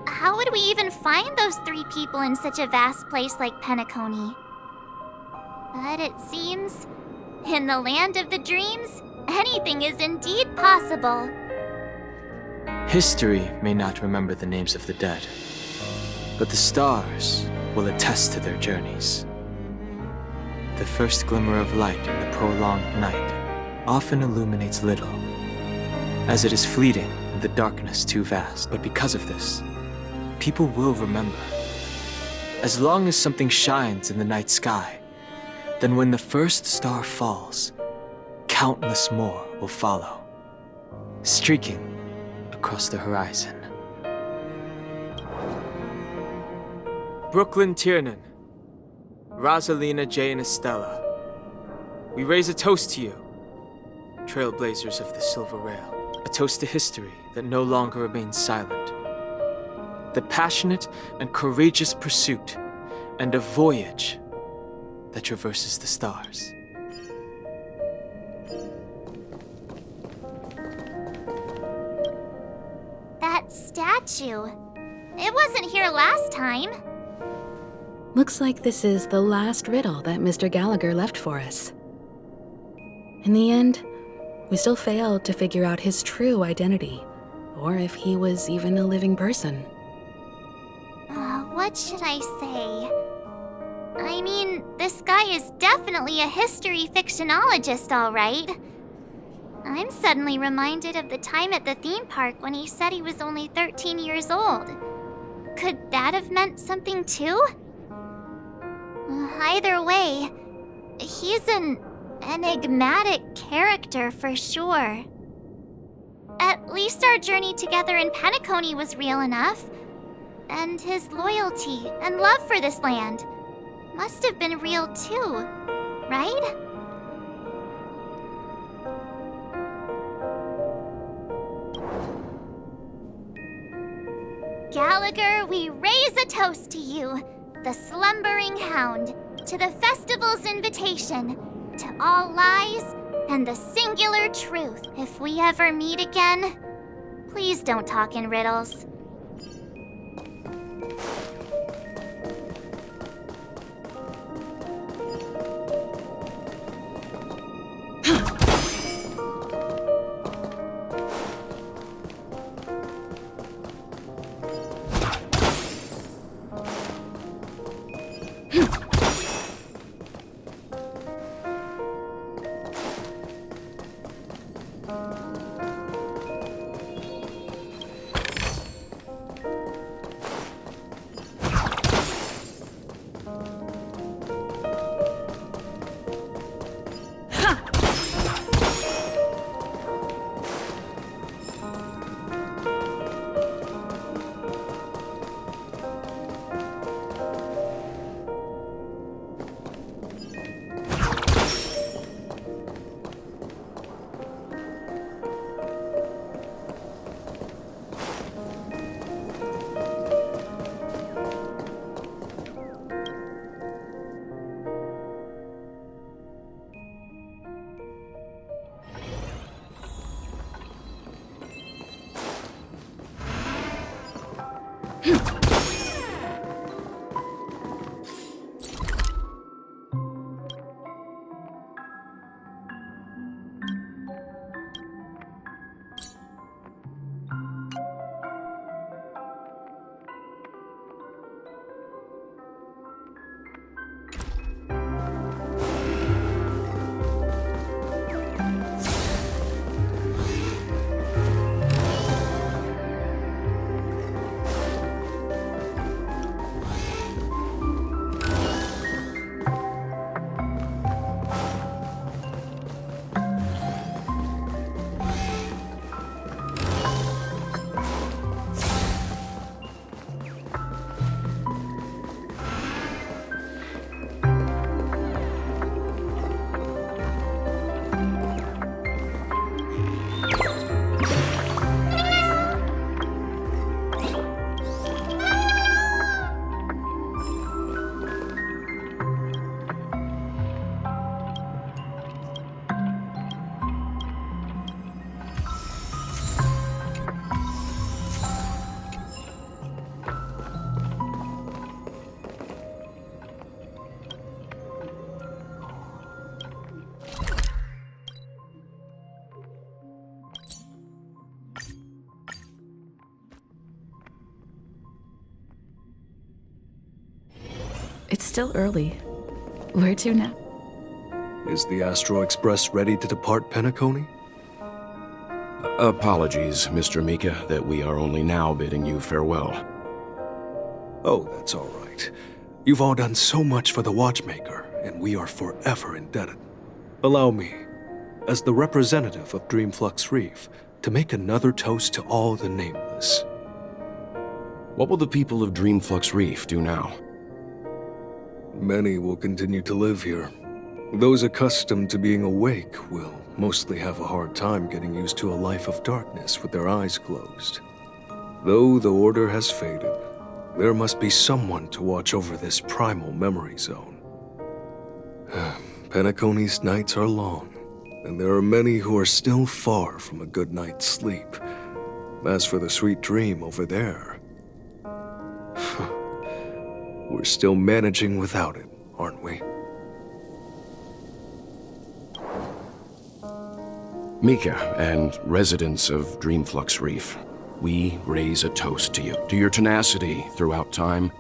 [SPEAKER 6] how would we even find those 3 people in such a vast place like Penacony? But it seems, in the land of the dreams, anything is indeed possible.
[SPEAKER 15] History may not remember the names of the dead, but the stars will attest to their journeys. The first glimmer of light in the prolonged night often illuminates little, as it is fleeting and the darkness too vast. But because of this, people will remember. As long as something shines in the night sky, then when the first star falls, countless more will follow, streaking across the horizon.
[SPEAKER 16] Brooklyn Tiernan, Rosalina J. and Estella, we raise a toast to you, trailblazers of the Silver Rail. A toast to history that no longer remains silent. The passionate and courageous pursuit, and a voyage that traverses the stars.
[SPEAKER 6] That statue. It wasn't here last time.
[SPEAKER 1] Looks like this is the last riddle that Mr. Gallagher left for us. In the end, we still failed to figure out his true identity, or if he was even a living person.
[SPEAKER 6] What should I say? I mean, this guy is definitely a history fictionologist, all right. I'm suddenly reminded of the time at the theme park when he said he was only 13 years old. Could that have meant something too? Either way, he's an enigmatic character for sure. At least our journey together in Penacony was real enough. And his loyalty and love for this land must have been real too, right? Gallagher, we raise a toast to you, the slumbering hound, to the festival's invitation, to all lies and the singular truth. If we ever meet again, please don't talk in riddles.
[SPEAKER 1] It's still early. Where to now?
[SPEAKER 17] Is the Astro Express ready to depart Penacony?
[SPEAKER 18] Apologies, Mr. Mika, that we are only now bidding you farewell.
[SPEAKER 17] Oh, that's all right. You've all done so much for the Watchmaker, and we are forever indebted. Allow me, as the representative of Dreamflux Reef, to make another toast to all the nameless.
[SPEAKER 18] What will the people of Dreamflux Reef do now?
[SPEAKER 17] Many will continue to live here. Those accustomed to being awake will mostly have a hard time getting used to a life of darkness with their eyes closed. Though the order has faded, there must be someone to watch over this primal memory zone. Penacony's nights are long, and there are many who are still far from a good night's sleep. As for the sweet dream over there, we're still managing without it, aren't we?
[SPEAKER 18] Mika and residents of Dreamflux Reef, we raise a toast to you, to your tenacity throughout time.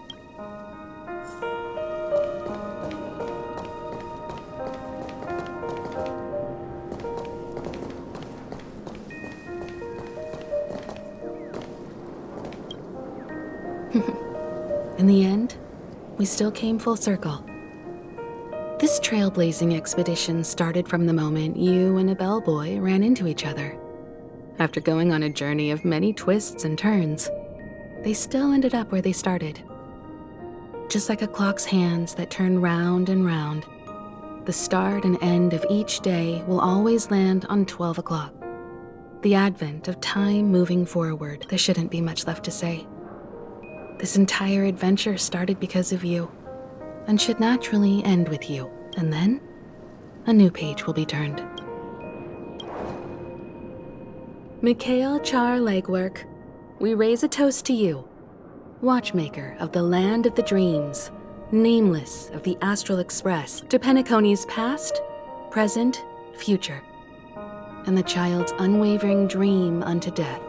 [SPEAKER 1] In the end, we still came full circle. This trailblazing expedition started from the moment you and a bellboy ran into each other. After going on a journey of many twists and turns, they still ended up where they started. Just like a clock's hands that turn round and round, the start and end of each day will always land on 12 o'clock. The advent of time moving forward, there shouldn't be much left to say. This entire adventure started because of you, and should naturally end with you, and then a new page will be turned. Mikhail Char Legwork, we raise a toast to you, watchmaker of the land of the dreams, nameless of the Astral Express, to Penacony's past, present, future, and the child's unwavering dream unto death.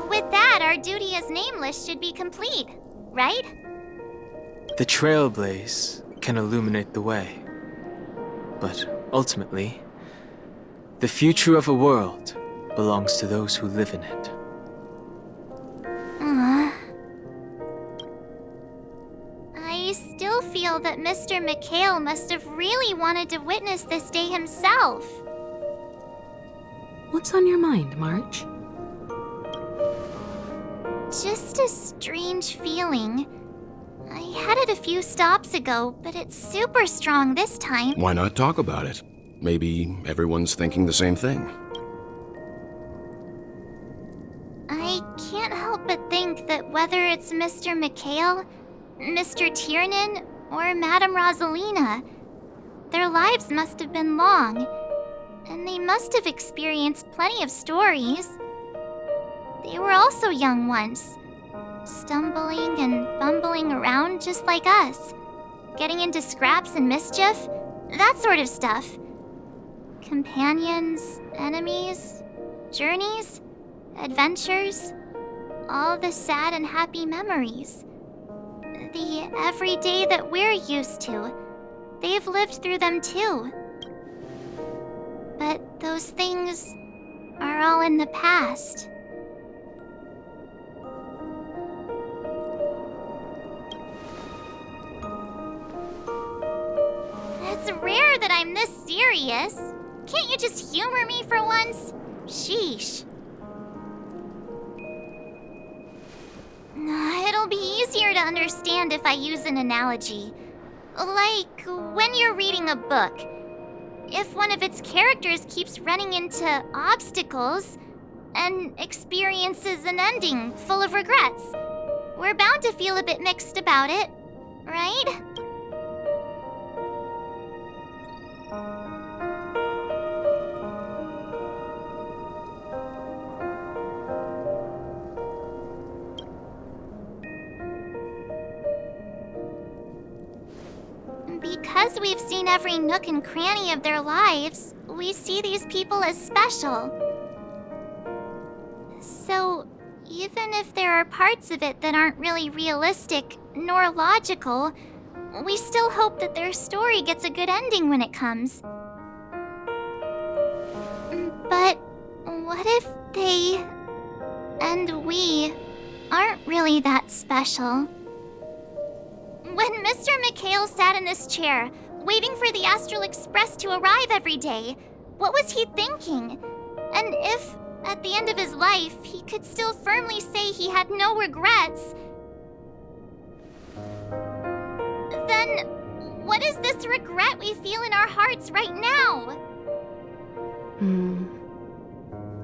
[SPEAKER 11] With that, our duty as nameless should be complete, right?
[SPEAKER 16] The trailblaze can illuminate the way. But ultimately, the future of a world belongs to those who live in it.
[SPEAKER 11] I still feel that Mr. Mikhail must have really wanted to witness this day himself.
[SPEAKER 1] What's on your mind, March?
[SPEAKER 11] Just a strange feeling. I had it a few stops ago, but it's super strong this time.
[SPEAKER 18] Why not talk about it? Maybe everyone's thinking the same thing.
[SPEAKER 11] I can't help but think that whether it's Mr. Mikhail, Mr. Tiernan, or Madame Rosalina, their lives must have been long, and they must have experienced plenty of stories. they were also young once. Stumbling and bumbling around just like us. Getting into scraps and mischief, that sort of stuff. Companions, enemies, journeys, adventures, all the sad and happy memories. The everyday that we're used to, they've lived through them too. But those things are all in the past. It's rare that I'm this serious. Can't you just humor me for once? Sheesh. It'll be easier to understand if I use an analogy. Like when you're reading a book. If one of its characters keeps running into obstacles and experiences an ending full of regrets, we're bound to feel a bit mixed about it, right? Because we've seen every nook and cranny of their lives, we see these people as special. So, even if there are parts of it that aren't really realistic nor logical, we still hope that their story gets a good ending when it comes. But what if they and we aren't really that special? When Mr. McHale sat in this chair, waiting for the Astral Express to arrive every day, what was he thinking? And if, at the end of his life, he could still firmly say he had no regrets, then what is this regret we feel in our hearts right now?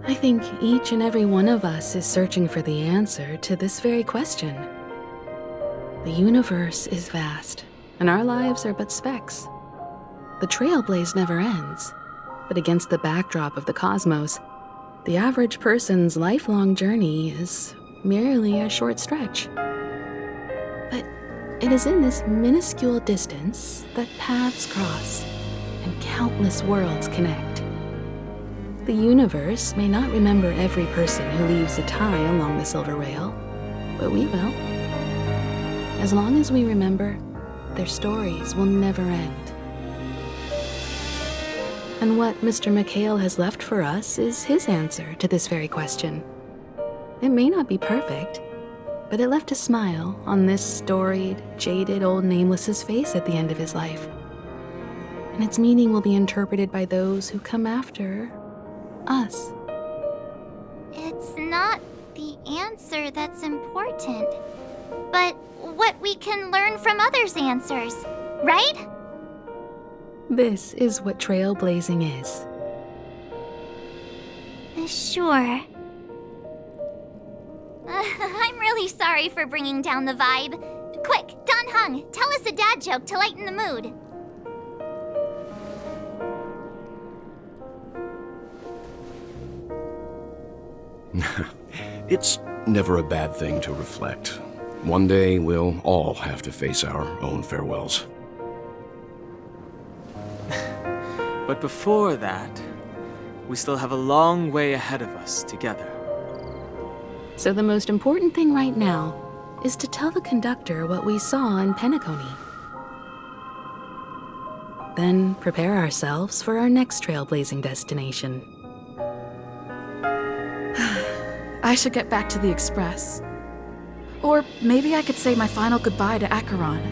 [SPEAKER 1] I think each and every one of us is searching for the answer to this very question. The universe is vast, and our lives are but specks. The trailblaze never ends, but against the backdrop of the cosmos, the average person's lifelong journey is merely a short stretch. But it is in this minuscule distance that paths cross and countless worlds connect. The universe may not remember every person who leaves a tie along the silver rail, but we will. As long as we remember, their stories will never end. And what Mr. McHale has left for us is his answer to this very question. It may not be perfect, but it left a smile on this storied, jaded old Nameless's face at the end of his life. And its meaning will be interpreted by those who come after us.
[SPEAKER 11] It's not the answer that's important, but what we can learn from others' answers, right?
[SPEAKER 1] This is what trailblazing is.
[SPEAKER 11] Sure. I'm really sorry for bringing down the vibe. Quick, Don Hung, tell us a dad joke to lighten the mood.
[SPEAKER 18] It's never a bad thing to reflect. One day, we'll all have to face our own farewells.
[SPEAKER 16] But before that, we still have a long way ahead of us together.
[SPEAKER 1] So the most important thing right now is to tell the conductor what we saw in Penacony. Then prepare ourselves for our next trailblazing destination.
[SPEAKER 12] I should get back to the Express. Or maybe I could say my final goodbye to Acheron.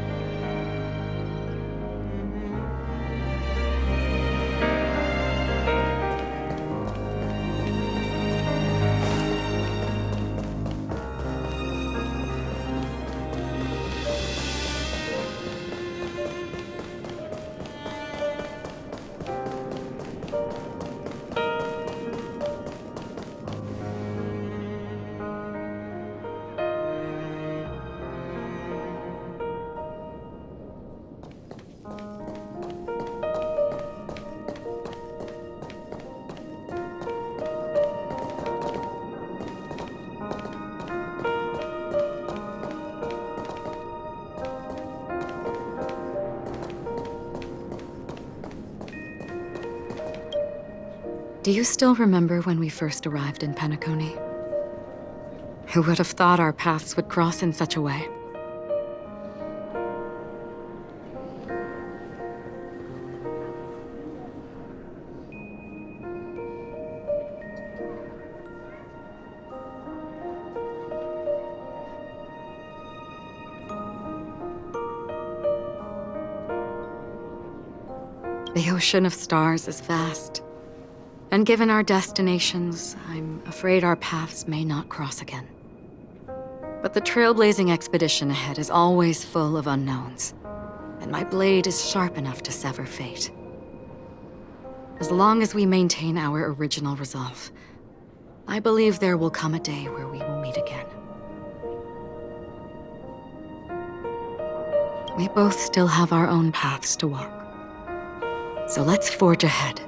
[SPEAKER 14] Do you still remember when we first arrived in Penacony? Who would have thought our paths would cross in such a way? The ocean of stars is vast. And given our destinations, I'm afraid our paths may not cross again. But the trailblazing expedition ahead is always full of unknowns, and my blade is sharp enough to sever fate. As long as we maintain our original resolve, I believe there will come a day where we will meet again. We both still have our own paths to walk. So let's forge ahead.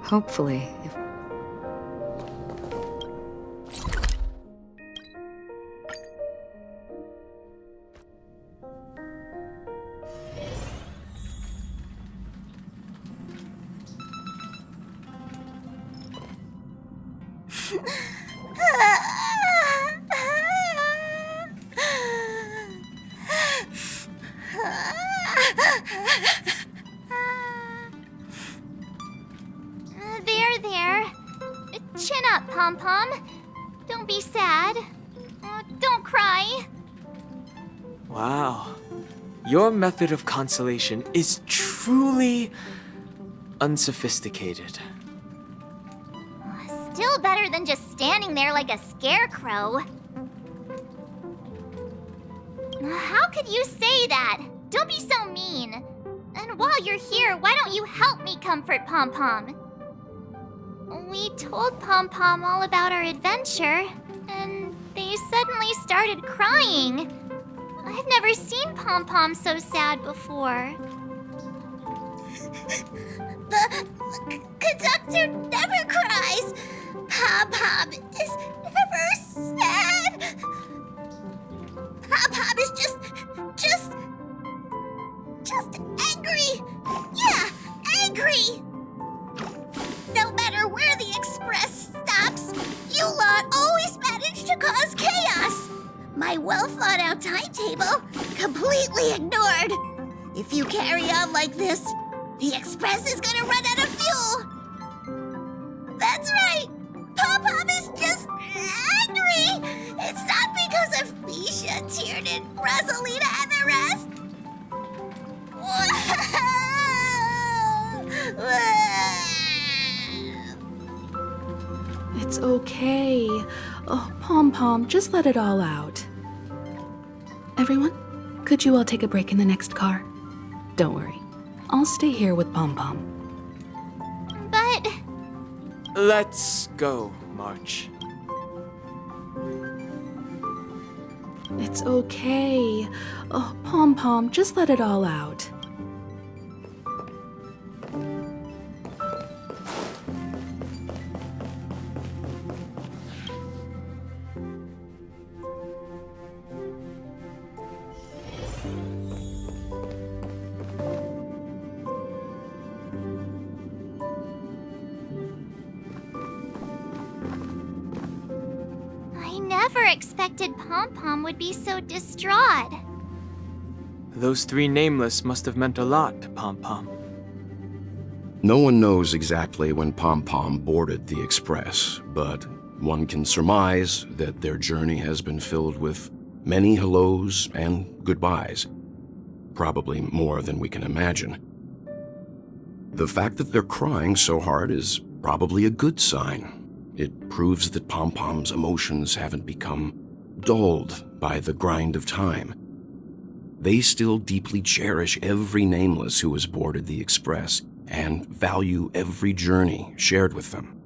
[SPEAKER 14] Hopefully, if...
[SPEAKER 6] There. Chin up, Pom-Pom. Don't be sad. Don't cry.
[SPEAKER 16] Wow. Your method of consolation is truly unsophisticated.
[SPEAKER 6] Still better than just standing there like a scarecrow. How could you say that? Don't be so mean. And while you're here, why don't you help me comfort Pom-Pom? We told Pom-Pom all about our adventure, and they suddenly started crying. I've never seen Pom-Pom so sad before.
[SPEAKER 19] The conductor never cries. Pom-Pom is never sad. Pom-Pom is just angry. Yeah, angry. No matter where the express stops, you lot always manage to cause chaos. My well-thought-out timetable completely ignored. If you carry on like this, the express is gonna run out of fuel. That's right. Pom-Pom is just angry. It's not because of Misha, Tiernan, Rosalina, and the rest.
[SPEAKER 1] It's okay. Oh, Pom-Pom, just let it all out. Everyone, could you all take a break in the next car? Don't worry. I'll stay here with Pom-Pom.
[SPEAKER 6] But...
[SPEAKER 16] Let's go, March.
[SPEAKER 1] It's okay. Oh, Pom-Pom, just let it all out.
[SPEAKER 6] I never expected Pom-Pom would be so distraught.
[SPEAKER 16] Those three nameless must have meant a lot to Pom-Pom.
[SPEAKER 18] No one knows exactly when Pom-Pom boarded the Express, but one can surmise that their journey has been filled with many hellos and goodbyes. Probably more than we can imagine. The fact that they're crying so hard is probably a good sign. It proves that Pom-Pom's emotions haven't become dulled by the grind of time. They still deeply cherish every nameless who has boarded the Express and value every journey shared with them.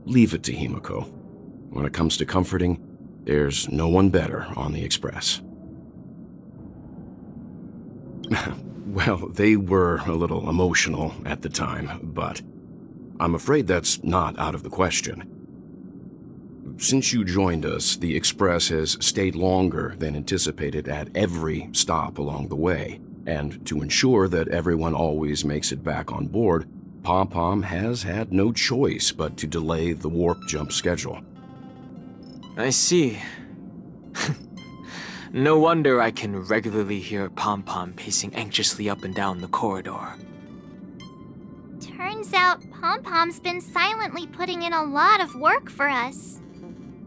[SPEAKER 18] Leave it to Himiko. When it comes to comforting, there's no one better on the Express. Well, they were a little emotional at the time, but I'm afraid that's not out of the question. Since you joined us, the Express has stayed longer than anticipated at every stop along the way, and to ensure that everyone always makes it back on board, Pom Pom has had no choice but to delay the warp jump schedule.
[SPEAKER 16] I see. No wonder I can regularly hear Pom Pom pacing anxiously up and down the corridor.
[SPEAKER 19] Turns out Pom Pom's been silently putting in a lot of work for us.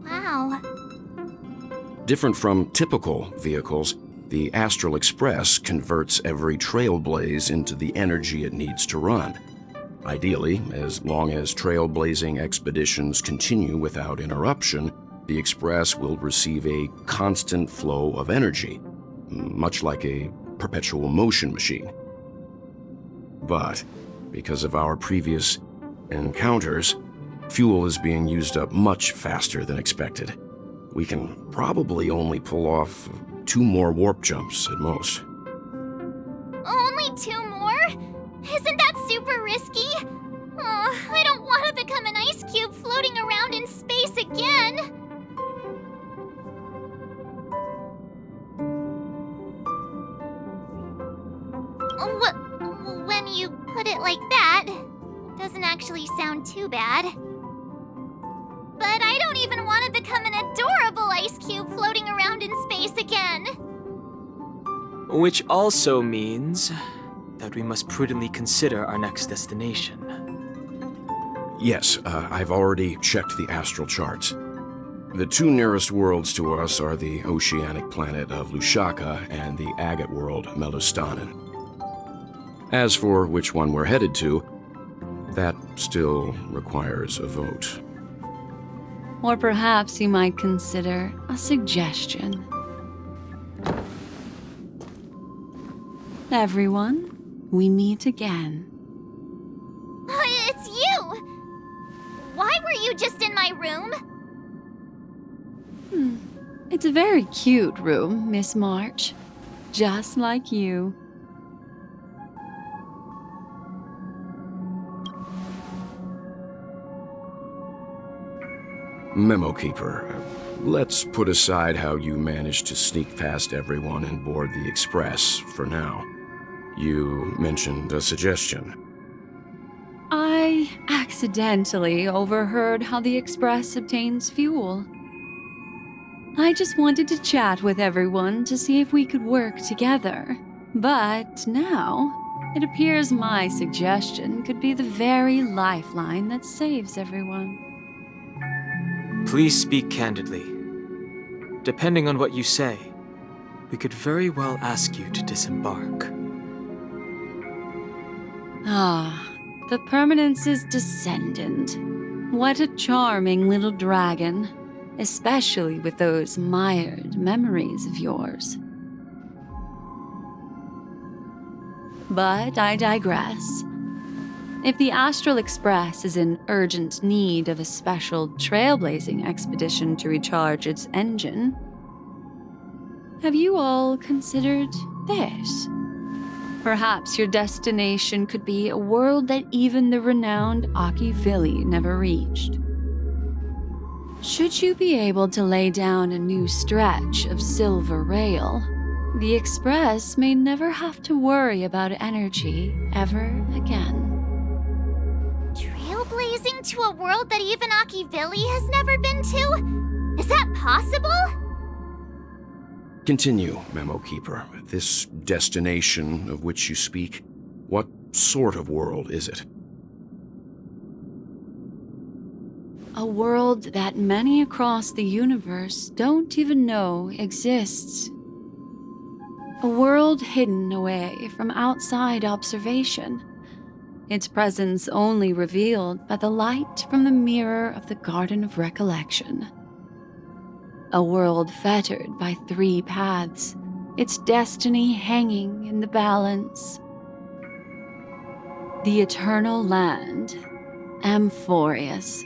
[SPEAKER 19] Wow.
[SPEAKER 18] Different from typical vehicles, the Astral Express converts every trailblaze into the energy it needs to run. Ideally, as long as trailblazing expeditions continue without interruption, the Express will receive a constant flow of energy, much like a perpetual motion machine. But because of our previous encounters, fuel is being used up much faster than expected. We can probably only pull off 2 more warp jumps at most.
[SPEAKER 19] Only 2 more? Isn't that super risky? Oh, I don't want to become an ice cube floating around in space again. When you put it like that, it doesn't actually sound too bad. But I don't even want to become an adorable ice cube floating around in space again.
[SPEAKER 16] Which also means that we must prudently consider our next destination.
[SPEAKER 18] Yes, I've already checked the astral charts. The 2 nearest worlds to us are the oceanic planet of Lushaka and the agate world Melostanen. As for which one we're headed to, that still requires a vote.
[SPEAKER 12] Or perhaps you might consider a suggestion. Everyone, we meet again.
[SPEAKER 19] It's you! Why were you just in my room?
[SPEAKER 12] It's a very cute room, Miss March. Just like you.
[SPEAKER 18] Memo Keeper, let's put aside how you managed to sneak past everyone and board the Express for now. You mentioned a suggestion.
[SPEAKER 12] I accidentally overheard how the Express obtains fuel. I just wanted to chat with everyone to see if we could work together. But now, it appears my suggestion could be the very lifeline that saves everyone.
[SPEAKER 16] Please speak candidly. Depending on what you say, we could very well ask you to disembark.
[SPEAKER 12] The Permanence's descendant. What a charming little dragon, especially with those mired memories of yours. But I digress. If the Astral Express is in urgent need of a special trailblazing expedition to recharge its engine, have you all considered this? Perhaps your destination could be a world that even the renowned Akivili never reached. Should you be able to lay down a new stretch of silver rail, the Express may never have to worry about energy ever again.
[SPEAKER 19] Trailblazing to a world that even Akivili has never been to? Is that possible?
[SPEAKER 18] Continue, Memo Keeper. This destination of which you speak, what sort of world is it?
[SPEAKER 12] A world that many across the universe don't even know exists. A world hidden away from outside observation. Its presence only revealed by the light from the mirror of the Garden of Recollection. A world fettered by 3 paths, its destiny hanging in the balance. The Eternal Land, Amphorius.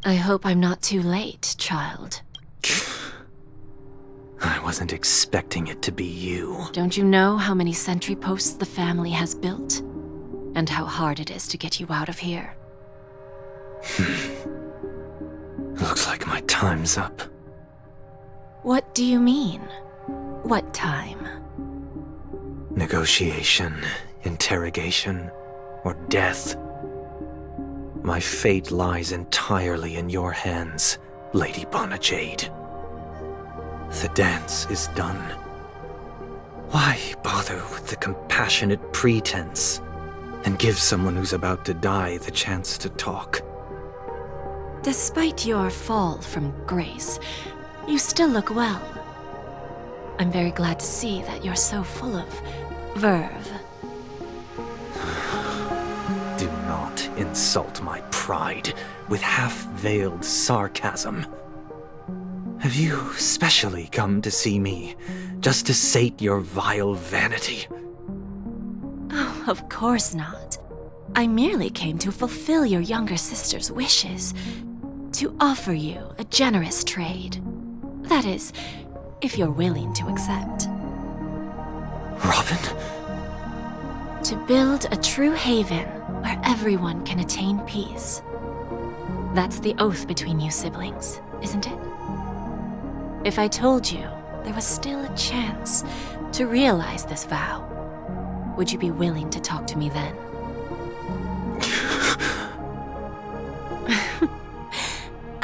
[SPEAKER 8] I hope I'm not too late, child.
[SPEAKER 3] I wasn't expecting it to be you.
[SPEAKER 8] Don't you know how many sentry posts the family has built? And how hard it is to get you out of here?
[SPEAKER 3] Looks like my time's up.
[SPEAKER 8] What do you mean? What time?
[SPEAKER 20] Negotiation, interrogation, or death. My fate lies entirely in your hands, Lady Bonajade. The dance is done. Why bother with the compassionate pretense and give someone who's about to die the chance to talk?
[SPEAKER 8] Despite your fall from grace, you still look well. I'm very glad to see that you're so full of verve.
[SPEAKER 20] Do not insult my pride with half-veiled sarcasm. Have you specially come to see me just to sate your vile vanity?
[SPEAKER 8] Oh, of course not. I merely came to fulfill your younger sister's wishes. To offer you a generous trade. That is, if you're willing to accept.
[SPEAKER 20] Robin?
[SPEAKER 8] To build a true haven where everyone can attain peace. That's the oath between you siblings, isn't it? If I told you there was still a chance to realize this vow, would you be willing to talk to me then?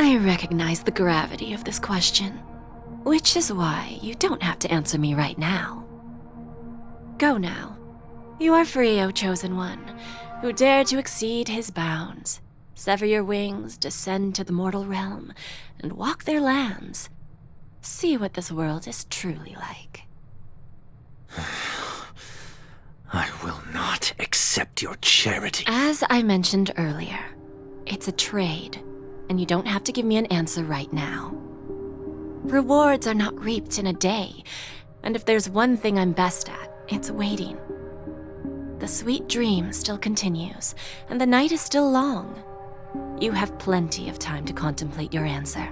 [SPEAKER 8] I recognize the gravity of this question, which is why you don't have to answer me right now. Go now. You are free, O Chosen One, who dare to exceed his bounds, sever your wings, descend to the mortal realm, and walk their lands. See what this world is truly like.
[SPEAKER 20] I will not accept your charity.
[SPEAKER 8] As I mentioned earlier, it's a trade, and you don't have to give me an answer right now. Rewards are not reaped in a day, and if there's one thing I'm best at, it's waiting. The sweet dream still continues, and the night is still long. You have plenty of time to contemplate your answer.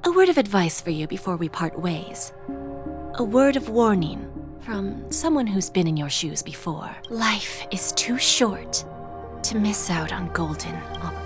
[SPEAKER 8] A word of advice for you before we part ways. A word of warning from someone who's been in your shoes before. Life is too short to miss out on golden opportunities.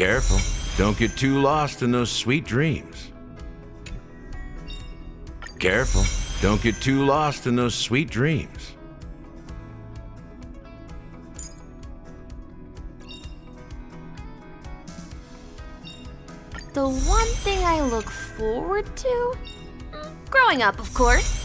[SPEAKER 21] Careful. Don't get too lost in those sweet dreams. Careful. Don't get too lost in those sweet dreams.
[SPEAKER 6] The one thing I look forward to? Growing up, of course.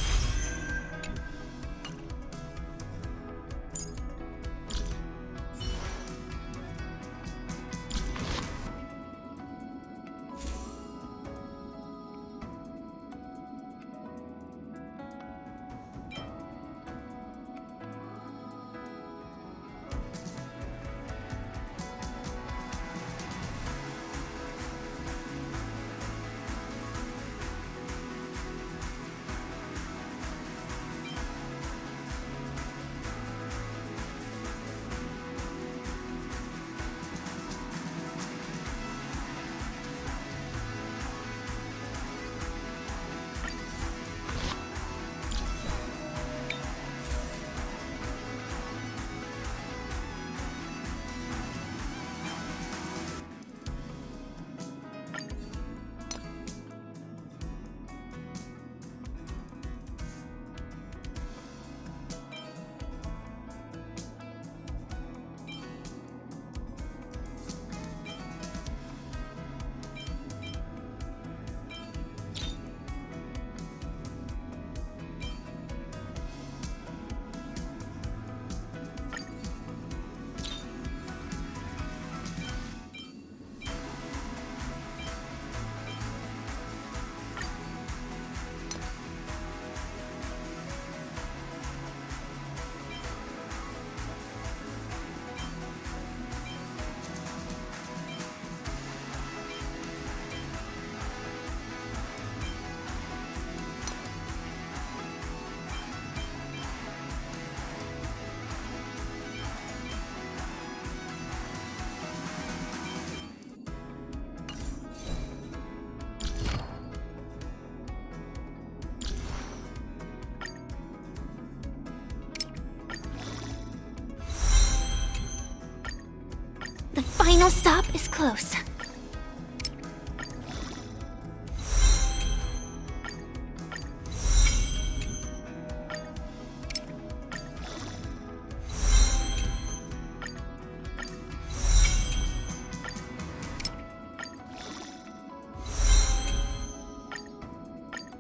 [SPEAKER 6] The final stop is close.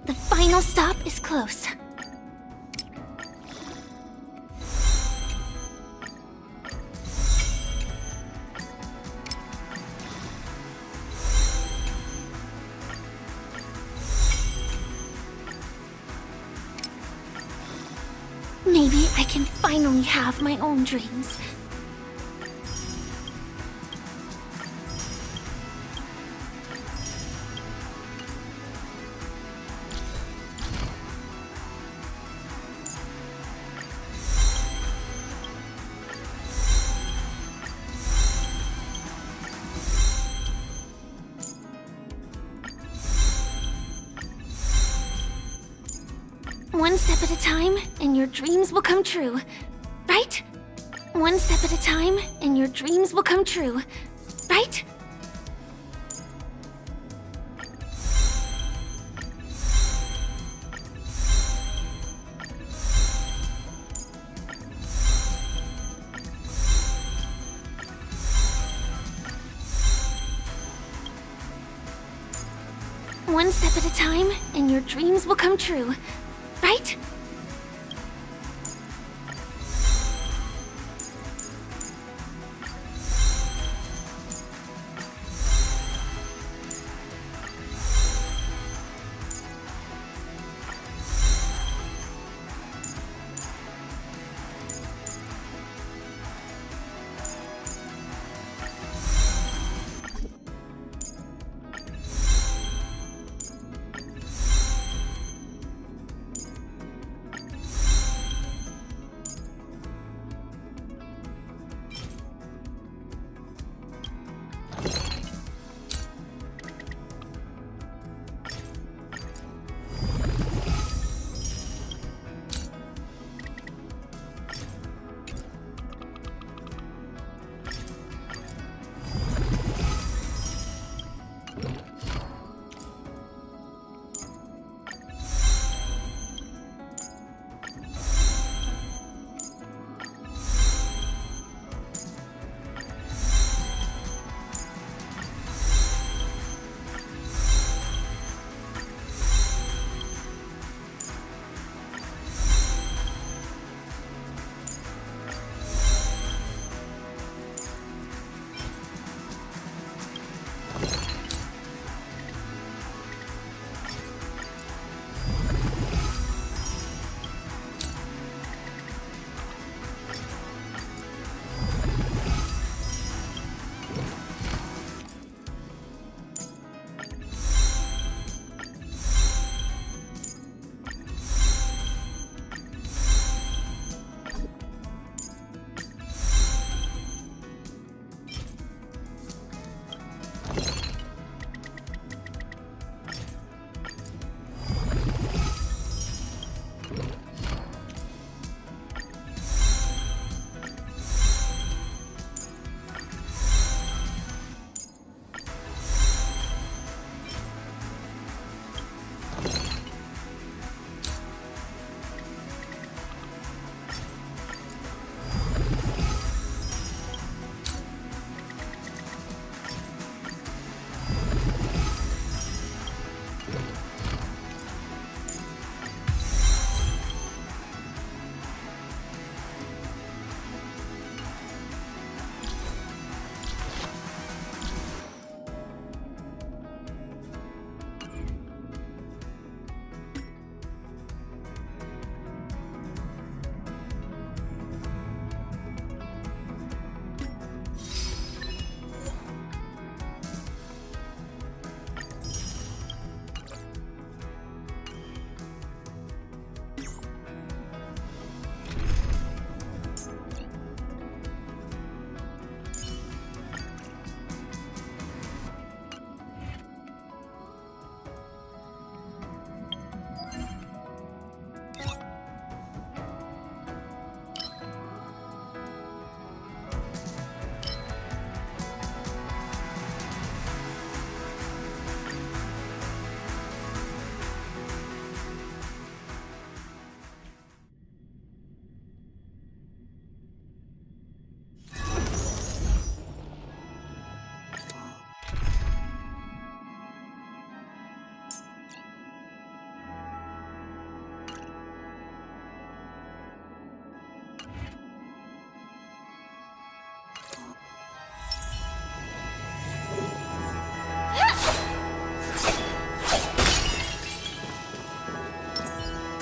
[SPEAKER 6] The final stop is close. Maybe I can finally have my own dreams. One step at a time, and your dreams will come true. Right? One step at a time, and your dreams will come true. Right? One step at a time, and your dreams will come true. Right?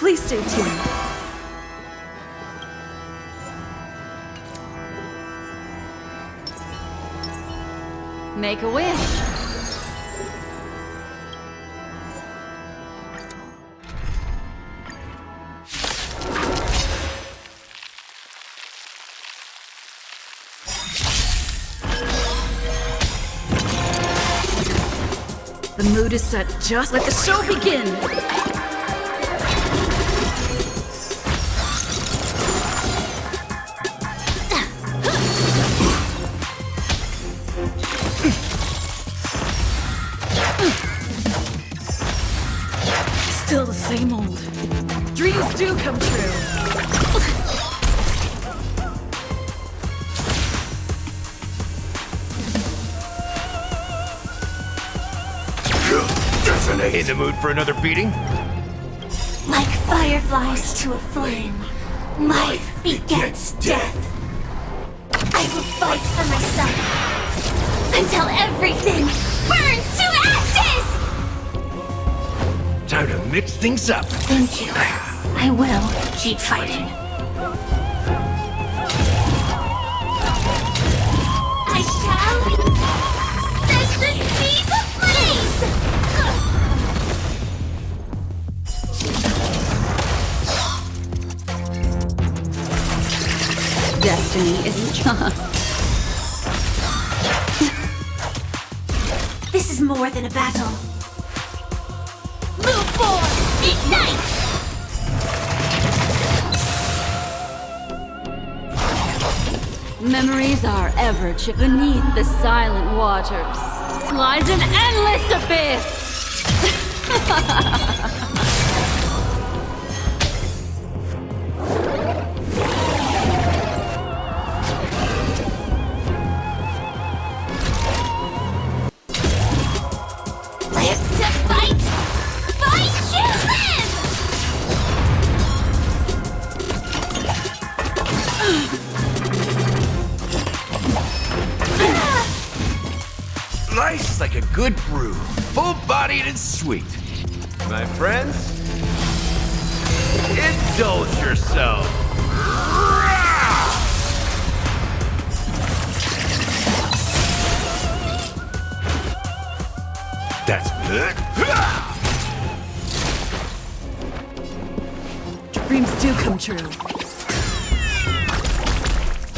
[SPEAKER 12] Please stay tuned. Make a wish. The mood is set. Just let the show begin. Still the same old. Dreams do come true.
[SPEAKER 13] In the mood for another beating?
[SPEAKER 19] Like fireflies to a flame, life begets death. I will fight for myself until everything burns to ashes!
[SPEAKER 13] Time to mix things up.
[SPEAKER 19] Thank you. I will keep fighting. I shall set the seas ablaze!
[SPEAKER 12] Destiny isn't just.
[SPEAKER 19] This is more than a battle. Move forward! Ignite!
[SPEAKER 12] Memories are ever beneath the silent waters. Lies an endless abyss!
[SPEAKER 19] Live to fight! Fight to live!
[SPEAKER 13] Life's like a good brew, full-bodied and sweet. My friends, indulge yourself. That's good.
[SPEAKER 12] Dreams do come true.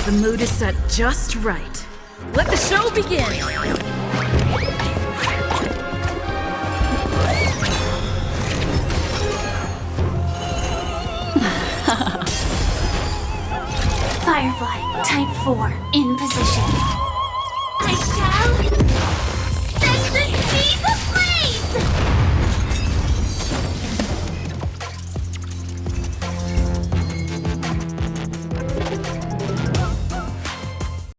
[SPEAKER 12] The mood is set just right. Let the show begin!
[SPEAKER 19] Firefly, Type 4, in position.